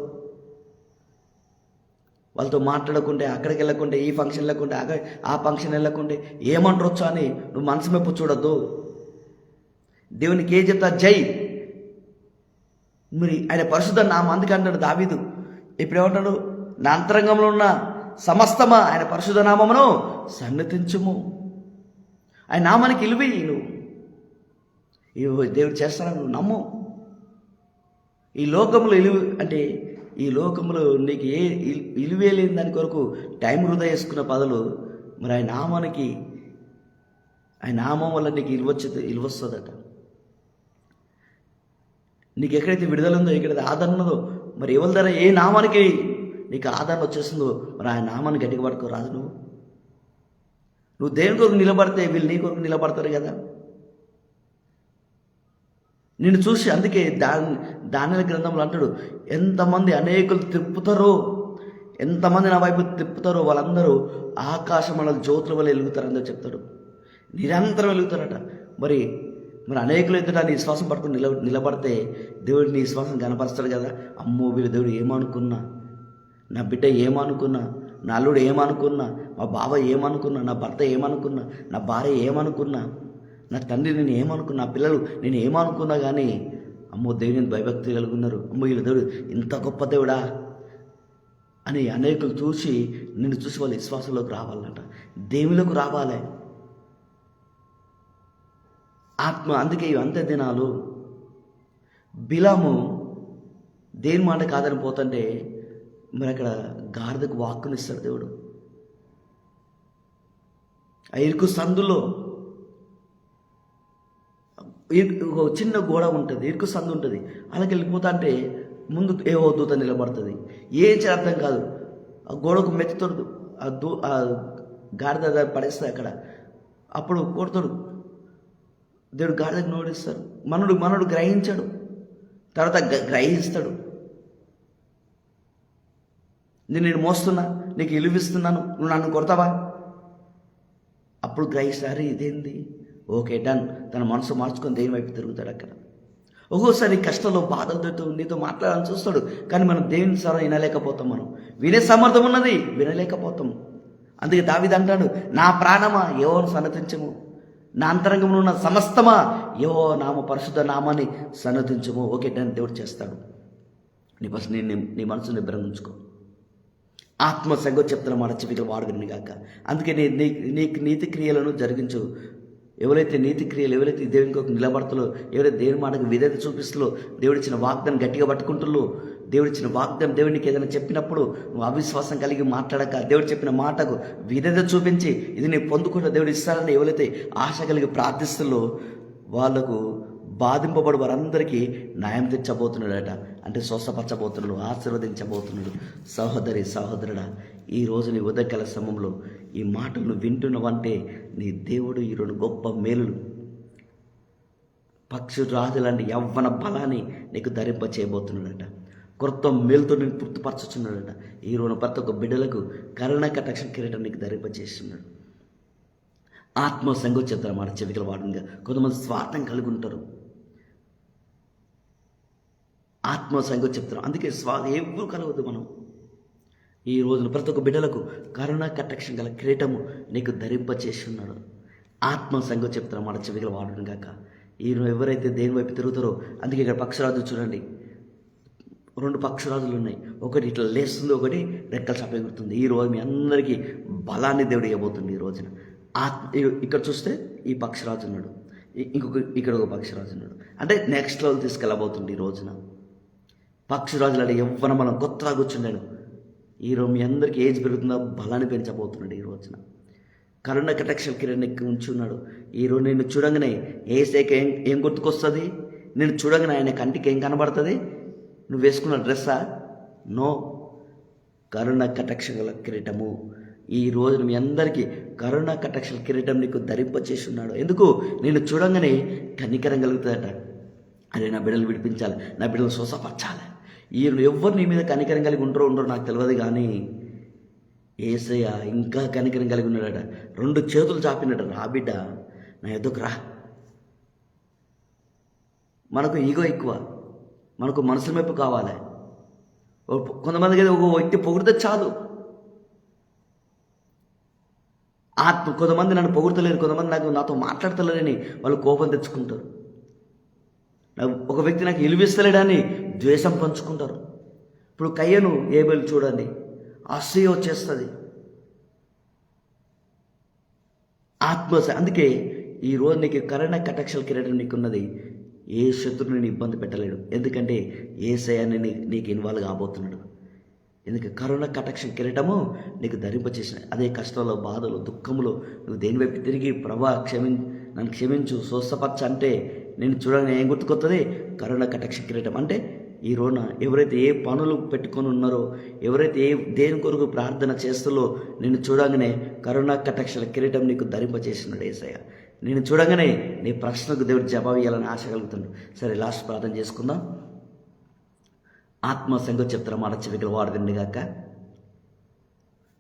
వాళ్ళతో మాట్లాడకుంటే, అక్కడికి వెళ్ళకుంటే, ఈ ఫంక్షన్ వెళ్ళకుంటే, ఆ ఫంక్షన్ వెళ్ళకుంటే ఏమంటారొచ్చు అని నువ్వు మనసు మెప్పు చూడద్దు. దేవునికి ఏం చెప్తా? జై. మరి ఆయన పరిశుద్ధ నామం. అందుకే అంటాడు దావీదు, ఇప్పుడు ఏమంటాడు? నా అంతరంగంలో ఉన్న సమస్తమా ఆయన పరిశుద్ధ నామమును సన్నతించుము. ఆయన నామానికి ఇలువి. నువ్వు దేవుడు చేస్తానని నువ్వు నమ్ము. ఈ లోకంలో అంటే ఈ లోకంలో నీకు ఏ ఇలువే లేని దాని కొరకు టైం వృధా చేసుకున్న పదలు మరి ఆయన నామానికి, ఆయన నామం వల్ల నీకు ఇలువస్తుందట. నీకు ఎక్కడైతే విడుదల ఉందో, ఎక్కడైతే ఆదరణ ఉందో, మరి ఎవరి ద్వారా ఏ నామానికి నీకు ఆదరణ వచ్చేస్తుందో మరి ఆయన నామాన్ని గట్టిగా పట్టుకో రాదు. నువ్వు దేని కొరకు నిలబడితే వీళ్ళు నీ కొరకు నిలబడతారు కదా. నిన్ను చూసి అందుకే దానియేలు గ్రంథంలో అంటాడు, ఎంతమంది అనేకులు తిప్పుతారో, ఎంతమంది నా వైపు తిప్పుతారో వాళ్ళందరూ ఆకాశమండల జ్యోతుల వల్ల వెలుగుతారని చెప్తాడు. నిరంతరం వెలుగుతారట. మరి అనేకులు ఎదుట నీ విశ్వాసం పట్టుకుని నిలబడితే దేవుడు నీ విశ్వాసం కనపరుస్తాడు కదా. అమ్మో వీళ్ళు దేవుడు ఏమనుకున్నా, నా బిడ్డ ఏమనుకున్నా, నా అల్లుడు ఏమనుకున్నా, మా బావ ఏమనుకున్నా, నా భర్త ఏమనుకున్నా, నా భార్య ఏమనుకున్నా, నా తండ్రి నేను ఏమనుకున్నా, నా పిల్లలు నేను ఏమనుకున్నా కానీ అమ్మో దేవుని భయభక్తి కలుగున్నారు, అమ్మో వీళ్ళు దేవుడు ఇంత గొప్ప దేవుడా అని అనేకులు చూసి నిన్ను చూసి వాళ్ళు విశ్వాసంలోకి రావాలన్నట, దేవులకు రావాలి ఆత్మ. అందుకే ఇవి అంత్య దినాలు. బిలాము దేని మాట కాదని పోతుంటే మరి అక్కడ గాడిదకు వాక్కునిస్తాడు దేవుడు. ఆ ఇరుకు సందులో చిన్న గోడ ఉంటుంది, ఇరుకు సందు ఉంటుంది. అలాగే వెళ్ళిపోతా అంటే ముందు ఏవో దూత నిలబడుతుంది. ఏం చేయాలి అర్థం కాదు. ఆ గోడకు మెత్తుతాడు, ఆ గాడిద పడేస్తుంది అక్కడ. అప్పుడు కొడతాడు దేవుడు, గాడిదకు నోడిస్తాడు. మనడు గ్రహించాడు, తర్వాత గ్రహిస్తాడు. నేను మోస్తున్నా, నీకు ఇలువిస్తున్నాను, నువ్వు నన్ను కొడతావా? అప్పుడు గ్రహిస్తారు, ఇదేంది, ఓకే డన్. తన మనసు మార్చుకొని దేని వైపు తిరుగుతాడు అక్కడ. ఒక్కోసారి కష్టంలో బాధలతో నీతో మాట్లాడాలని చూస్తాడు, కానీ మనం దేవుని స్వరం వినలేకపోతాం. మనం వినే సమర్థం ఉన్నది, వినలేకపోతాం. అందుకే దావీదు అంటాడు, నా ప్రాణమా యెహోవాను సన్నతించము, నా అంతరంగంలో ఉన్న సమస్తమా యెహోవా నామ పరిశుద్ధ నామాన్ని సన్నతించము. ఓకే డన్, దేవుడు చేస్తాడు. నీ మనసు నిబ్రహించుకో. ఆత్మ సంగో చెప్తున్న మాట చెవికలు వాడుకుని గాక. అందుకే నీకు నీతి క్రియలను జరిగించు. ఎవరైతే నీతి క్రియలు, ఎవరైతే దేవునికి నిలబడతారో, ఎవరైతే దేవుని మాటకు విధేయత చూపిస్తారో, దేవుడిచ్చిన వాగ్దానం గట్టిగా పట్టుకుంటారో, దేవుడిచ్చిన వాగ్దానం దేవునికి ఏదైనా చెప్పినప్పుడు నువ్వు అవిశ్వాసం కలిగి మాట్లాడక, దేవుడు చెప్పిన మాటకు విధేయత చూపించి ఇది నేను పొందుకుంటా దేవుడు ఇస్తారని ఎవరైతే ఆశ కలిగి ప్రార్థిస్తారో వాళ్లకు బాధింపబడు వారందరికీ న్యాయం తెచ్చబోతున్నాడట. అంటే స్వస్థపరచబోతున్నాడు, ఆశీర్వదించబోతున్నాడు. సహోదరి సహోదరుడా, ఈరోజు నీ ఉదయకాల సమయంలో ఈ మాటలను వింటున్నవంటే నీ దేవుడు ఈ రెండు గొప్ప మేలులు, పక్షిరాజు లాంటి యవ్వన బలాన్ని నీకు ధరింప చేయబోతున్నాడట. కొత్త మేలుతో నేను తృప్తిపరచుచున్నాడట. ఈరోజు ప్రతి ఒక్క బిడ్డలకు కరుణ కటాక్షం కిరీటం నీకు ధరింప చేస్తున్నాడు. ఆత్మ సంగోచేతన మాట చెవికల వాడుగా. కొంతమంది స్వార్థం కలిగి ఉంటారు, ఆత్మ సంగతి చెప్తారు. అందుకే ఎవ్వరు కలవద్దు. మనం ఈ రోజున ప్రతి ఒక్క బిడ్డలకు కరుణ కటాక్షం గల కిరీటము నీకు ధరింపచేసి ఉన్నాడు. ఆత్మ సంగతి చెప్తారు మాట చెవికల వాడును గాక. ఈరోజు ఎవరైతే దేని వైపు తిరుగుతారో, అందుకే ఇక్కడ పక్షరాజు చూడండి, 2 పక్షరాజులు ఉన్నాయి. ఒకటి ఇట్లా లేస్తుంది, ఒకటి రెక్కలు చప్పగుతుంది. ఈ రోజు మీ అందరికీ బలాన్ని దేవుడు ఇవ్వబోతుంది. ఈ రోజున ఇక్కడ చూస్తే ఈ పక్షరాజు ఉన్నాడు, ఇక్కడ ఒక పక్షరాజు ఉన్నాడు. అంటే నెక్స్ట్ లెవెల్ తీసుకెళ్ళబోతుంది. ఈ రోజున పక్షరాజులు అంటే యవ్వన మనం కొత్తగా కూర్చున్నాడు. ఈరోజు మీ అందరికీ ఏజ్ పెరుగుతుందా, బలాన్ని పెంచబోతున్నాడు. ఈ రోజున కరుణ కటాక్ష కిరణ్ ఉంచి ఉన్నాడు. ఈరోజు నేను చూడంగానే ఏసేకి ఏం గుర్తుకొస్తుంది? నేను చూడంగానే ఆయన కంటికి ఏం కనబడుతుంది? నువ్వు వేసుకున్న డ్రెస్సా? నో, కరుణ కటాక్ష గల కిరీటము. ఈ రోజున మీ అందరికీ కరుణ కటాక్ష కిరీటం నీకు ధరింపచేసి ఉన్నాడు. ఎందుకు? నేను చూడంగానే కనికరం కలుగుతుందట. అరే నా బిడ్డలు విడిపించాలి, నా బిడ్డలు స్వస్థపరచాలి. ఎవరు నీ మీద కనికరం కలిగి ఉండరో నాకు తెలియదు, కానీ యేసయ్య ఇంకా కనికరం కలిగి ఉన్నాడట. 2 చేతులు చాపినట, రా బిడ్డ నా ఎదుకు రా. మనకు ఈగో ఎక్కువ, మనకు మనసుల మెప్పు కావాలి. కొంతమందికి ఒక వ్యక్తి పొగిడితే చాలు. కొంతమంది నన్ను పొగుడతలేరు, కొంతమంది నాతో మాట్లాడతలేరని వాళ్ళు కోపం తెచ్చుకుంటారు. ఒక వ్యక్తి నాకు ఇలువిస్తలేడని ద్వేషం పంచుకుంటారు. ఇప్పుడు కయ్యను ఏబేలు చూడండి, అసూయ వచ్చేస్తుంది. అందుకే ఈరోజు నీకు కరుణ కటాక్ష కిరీటం నీకున్నది. ఏ శత్రువుని ఇబ్బంది పెట్టలేడు, ఎందుకంటే యేసయ్య నీకు ఇన్వాల్వ్ కాబోతున్నాడు. ఎందుకు? కరుణ కటాక్ష కిరీటము నీకు ధరింపచేసిన అదే కష్టంలో, బాధలో, దుఃఖంలో నువ్వు దేని వైపు తిరిగి ప్రభా నన్ను క్షమించు, స్వస్థపరచ అంటే నేను చూడగానే ఏం గుర్తుకొస్తుంది? కరుణ కటాక్ష కిరీటం. అంటే ఈ రోజున ఎవరైతే ఏ పనులు పెట్టుకొని ఉన్నారో, ఎవరైతే దేని కొరకు ప్రార్థన చేస్తారో, నేను చూడగానే కరుణ కటాక్ష కిరీటం నీకు ధరింపచేస్తున్నాడు యేసయ్య. నేను చూడగానే నీ ప్రశ్నకు దేవుడు జవాబు ఇవ్వాలని ఆశ కలుగుతుంది. సరే, లాస్ట్ ప్రార్థన చేసుకుందాం. ఆత్మ సంగతి చెప్తారా మాట చెవికలు వాడు విండిగాక.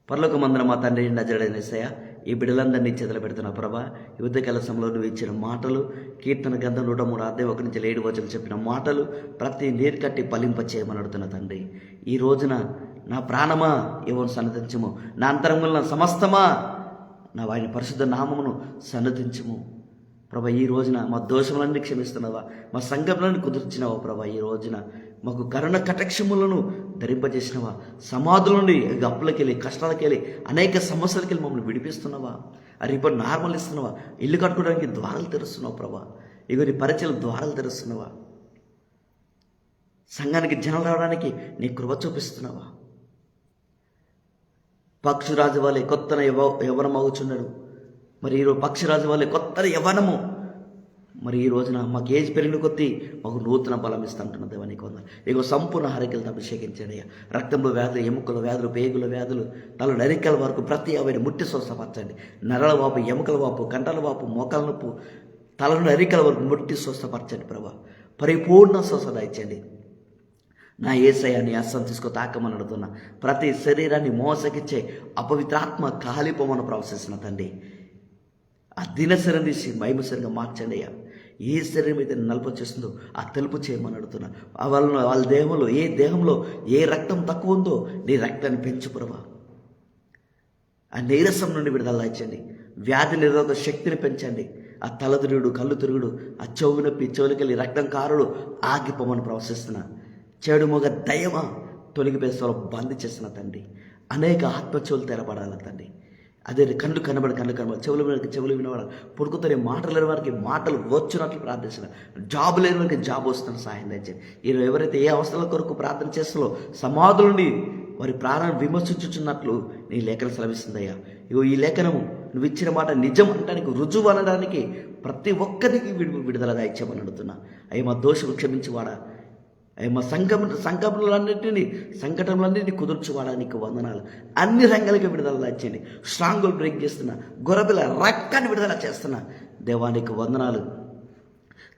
పరలోక మందిర మా తండ్రి నజరుడైన యేసయ్య, ఈ బిడ్డలందరినీ చేతులు పెడుతున్నా ప్రభా. ఈ ఉదయకాల సమయంలో నువ్వు ఇచ్చిన మాటలు, కీర్తన గ్రంథం 103 అధ్యాయం 1 నుంచి 7 వచనం చెప్పిన మాటలు ప్రతి నీరు కట్టి ఫలింప చేయమని అడుగుతున్నా తండ్రి. ఈ రోజున నా ప్రాణమా ఏమో సన్నతించము, నా అంతరంగంలో నా సమస్తమా నా ఆయన పరిశుద్ధ నామమును సన్నతించము ప్రభా. ఈ రోజున మా దోషములన్నీ క్షమిస్తున్నావా, మా సంఘములను కుదుర్చినావా ప్రభా. ఈ రోజున మాకు కరుణ కటాక్షములను ధరింపజేసినవా, సమాధుల నుండి అప్పులకెళ్ళి కష్టాలకెళ్ళి అనేక సమస్యలకెళ్ళి మమ్మల్ని విడిపిస్తున్నావా, అది ఇప్పుడు నార్మల్ ఇస్తున్నావా, ఇల్లు కట్టుకోవడానికి ద్వారాలు తెరుస్తున్నావు ప్రభా. ఇగో నీ పరిచయలు ద్వారాలు తెరుస్తున్నావా, సంఘానికి జనం రావడానికి నీ కృప చూపిస్తున్నావా. పక్షిరాజు వాళ్ళే కొత్తన యవ్వనం అవుచున్నాడు. మరి ఈరోజు పక్షిరాజు వాళ్ళే కొత్త యవ్వనము. మరి ఈ రోజున మాకు ఏజ్ పెరిగిన కొద్దీ మాకు నూతన బలం ఇస్తుంటున్న దేవానికి వందనాలు. ఇగో సంపూర్ణ ఆరోగ్యాలతో అభిషేకించండి అయ్యా. రక్తంలో వ్యాధులు, ఎముకల వ్యాధులు, పేగుల వ్యాధులు, తల నరికల వరకు ప్రతి అవైన ముట్టి స్వస్థపరచండి. నరల వాపు, ఎముకల వాపు, కంటల వాపు, మోకాల నొప్పు, తల నరికల వరకు ముట్టి స్వస్థపరచండి ప్రభా. పరిపూర్ణ స్వస్థత ఇచ్చండి నా యేసయ్య. నీ హస్తం తీసుకో తాకమని అడుగుతున్నా. ప్రతి శరీరాన్ని మోసగిచ్చే అపవిత్రాత్మ కాలిపోమని ప్రవశిస్తున్న తండ్రి. ఆ దినశరం తీసి మహిమశరంగా మార్చండి అయ్యా. ఏ శరీరం అయితే నలుపు చేస్తుందో ఆ తెలుపు చేయమని అడుగుతున్నా. వాళ్ళ దేహంలో ఏ రక్తం తక్కువ ఉందో నీ రక్తాన్ని పెంచు ప్రభా. ఆ నీరసం నుండి విడుదల ఇచ్చండి. వ్యాధి నిరోధక శక్తిని పెంచండి. ఆ తల తిరుగుడు, కళ్ళు తిరుగుడు, ఆ చెవు నొప్పి, చెవులకెళ్ళి రక్తం కారుడు ఆగిపోమని ప్రవశిస్తున్నా. చెడు మొగ దయమా తొలగిపేసలో బందీ చేస్తున్న తండ్రి. అనేక ఆత్మచెవులు తెరపడాలి తండ్రి. అదే కళ్ళు కనబడి చెవులు వినవాడు, పుడుకుతున్న మాటలు లేని వారికి మాటలు వచ్చినట్లు ప్రార్థించిన, జాబ్ లేని వారికి జాబ్ వస్తున్న సాయం తెచ్చండి. ఈరోజు ఎవరైతే ఏ అవసరాల కొరకు ప్రార్థన చేస్తారో సమాధుల నుండి వారి ప్రాణాన్ని విమర్శించుచున్నట్లు నీ లేఖనం సెలవిస్తుందయ్యా. ఇగో ఈ లేఖనము నువ్వు ఇచ్చిన మాట నిజం అనడానికి, రుజువు అనడానికి ప్రతి ఒక్కరికి విడుదల దాయిచ్చామని అడుగుతున్నా. అయ్యి మా దోషం క్షమించేవాడా, మా సంకటములన్నింటినీ కుదుర్చుకోవడానికి వందనాలు. అన్ని రంగాలకి విడుదల ఇచ్చండి. స్ట్రాంగులు బ్రేక్ చేస్తున్నా, గొర్రెపిల్ల రక్తాన్ని విడుదల చేస్తున్నా దేవానికి వందనాలు.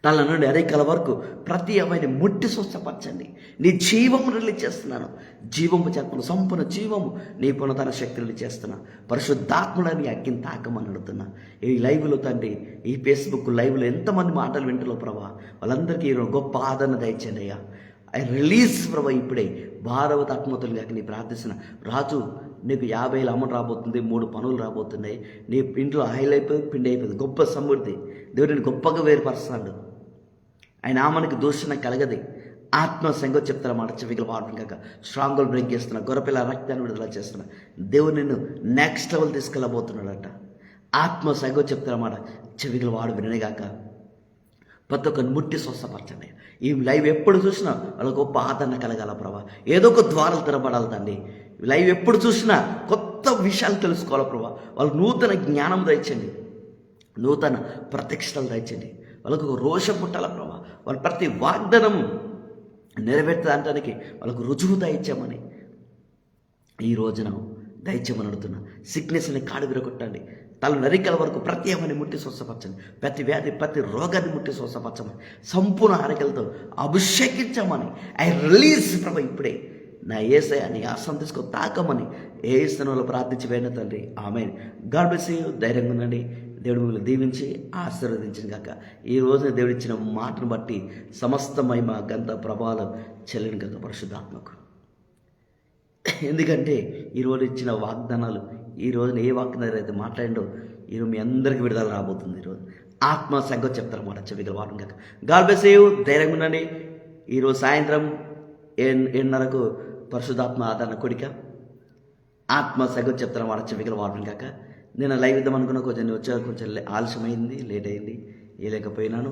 తల నుండి అరికల వరకు ప్రతి అమ్మాయిని ముట్టి స్వస్థపరచండి. నీ జీవము రిలీజ్ చేస్తున్నాను. జీవము చేతను సంపూర్ణ జీవము నీ పునతన శక్తి రిలీజ్ చేస్తున్నా. పరిశుద్ధాత్ముడని అగ్గిని తాకమని అడుగుతున్నా. ఈ లైవ్లో తండ్రి, ఈ ఫేస్బుక్ లైవ్లో ఎంతమంది మాటలు వింటులో ప్రభా, వాళ్ళందరికీ గొప్ప ఆదరణ దయచండి అయ్యా. ఐ రిలీజ్ ప్రభా ఇప్పుడే భారవత ఆత్మతులు కాక నీ ప్రార్థిస్తున్న. రాజు, నీకు 50,000 అమౌంట్ రాబోతుంది, 3 పనులు రాబోతున్నాయి, నీ ఇంట్లో ఆయిల్ అయిపోయి పిండి అయిపోయింది. గొప్ప సమృద్ధి దేవుడిని గొప్పగా వేరుపరుస్తున్నాడు. ఆయన ఆమెనికి దూషణ కలగది. ఆత్మ సంగతి చెప్తారా మాట చెవికలు వాడడం కాక స్ట్రాంగులు బ్రేక్ చేస్తున్నా, గొర్రెపిల్ల రక్తాన్ని విడుదల చేస్తున్నా. దేవుడు నిన్ను నెక్స్ట్ లెవెల్ తీసుకెళ్ళబోతున్నాడట. ఆత్మ సంగతి చెప్తారా మాట చెవికలు వాడు వినగాక ప్రతి ఒక్కరిని ముట్టి స్వస్థపరచండి. ఈ లైవ్ ఎప్పుడు చూసినా వాళ్ళ గొప్ప ఆదరణ కలగాల ప్రభా. ఏదో ఒక ద్వారాలు తెరబడాలి తండ్రి. లైవ్ ఎప్పుడు చూసినా కొత్త విషయాలు తెలుసుకోవాలి ప్రభా. వాళ్ళకు నూతన జ్ఞానం దయచండి, నూతన ప్రత్యక్షతలు దయచండి. వాళ్ళకు ఒక రోషం పుట్టాల ప్రభా. వాళ్ళు ప్రతి వాగ్దానం నెరవేర్చడానికి వాళ్ళకు రుజువు దయచామని ఈ రోజున దయచేయమని అడుగుతున్నా. సిక్నెస్ని కాడు విరగొట్టండి. తల నరికల వరకు ప్రతి అమ్మని ముట్టి స్వస్థపరచండి. ప్రతి వ్యాధి, ప్రతి రోగాన్ని ముట్టి స్వస్థపరచమని, సంపూర్ణ ఆరోగ్యాలతో అభిషేకించమని ఐ రిలీజ్ ప్రభా ఇప్పుడే. నా యేసయ్య నీ హస్తం తీసుకో తాకమని యేసునామములో ప్రార్థించి వేడిన తండ్రి, ఆమేన్. God bless you. ధైర్యంగా ఉండండి. దేవుడు మిమ్మల్ని దీవించి ఆశీర్వదించిన గాక. ఈ రోజున దేవుడు ఇచ్చిన మాటను బట్టి సమస్త మహిమ, ఘనత, ప్రభావం చెల్లిన గాక పరిశుద్ధాత్మకు. ఎందుకంటే ఈరోజు ఇచ్చిన వాగ్దానాలు, ఈ రోజున ఏ వాగ్దానాలు అయితే మాట్లాడిండో ఈరోజు మీ అందరికీ విడుదల రాబోతుంది. ఈరోజు ఆత్మ సంగతి చెప్తారన్నమాట చెవికలు వాడడం కాక. God bless you. ధైర్యంగా ఉండండి. ఈరోజు సాయంత్రం 7:30కు పరిశుద్ధాత్మ ఆదరణ కొడిక ఆత్మ సంగతి చెప్తారన్నమాట చెవికలు వాడడం కాక. నేను లైవ్ ఇద్దాం అనుకున్నా, కొంచెం ఆలస్యమైంది, లేట్ అయింది, వేయలేకపోయినాను.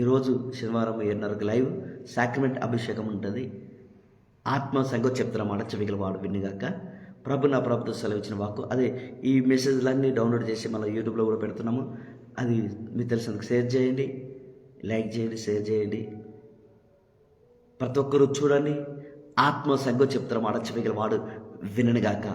ఈరోజు శనివారం 7:30కు లైవ్ సాక్రమెంట్ అభిషేకం ఉంటుంది. ఆత్మ సంగతి చెప్తారన్నమాట చెవికలు వాడు వినిగాక. ప్రభు నా ప్రభుతో సెలవిచ్చిన వాక్కు అదే. ఈ మెసేజ్లన్నీ డౌన్లోడ్ చేసి మళ్ళీ యూట్యూబ్లో కూడా పెడుతున్నాము. అది మీకు తెలిసినందుకు షేర్ చేయండి, లైక్ చేయండి, షేర్ చేయండి. ప్రతి ఒక్కరూ చూడండి. ఆత్మ సంగతి చెప్తారన్నమాట చెవికలు వాడు వినగాక.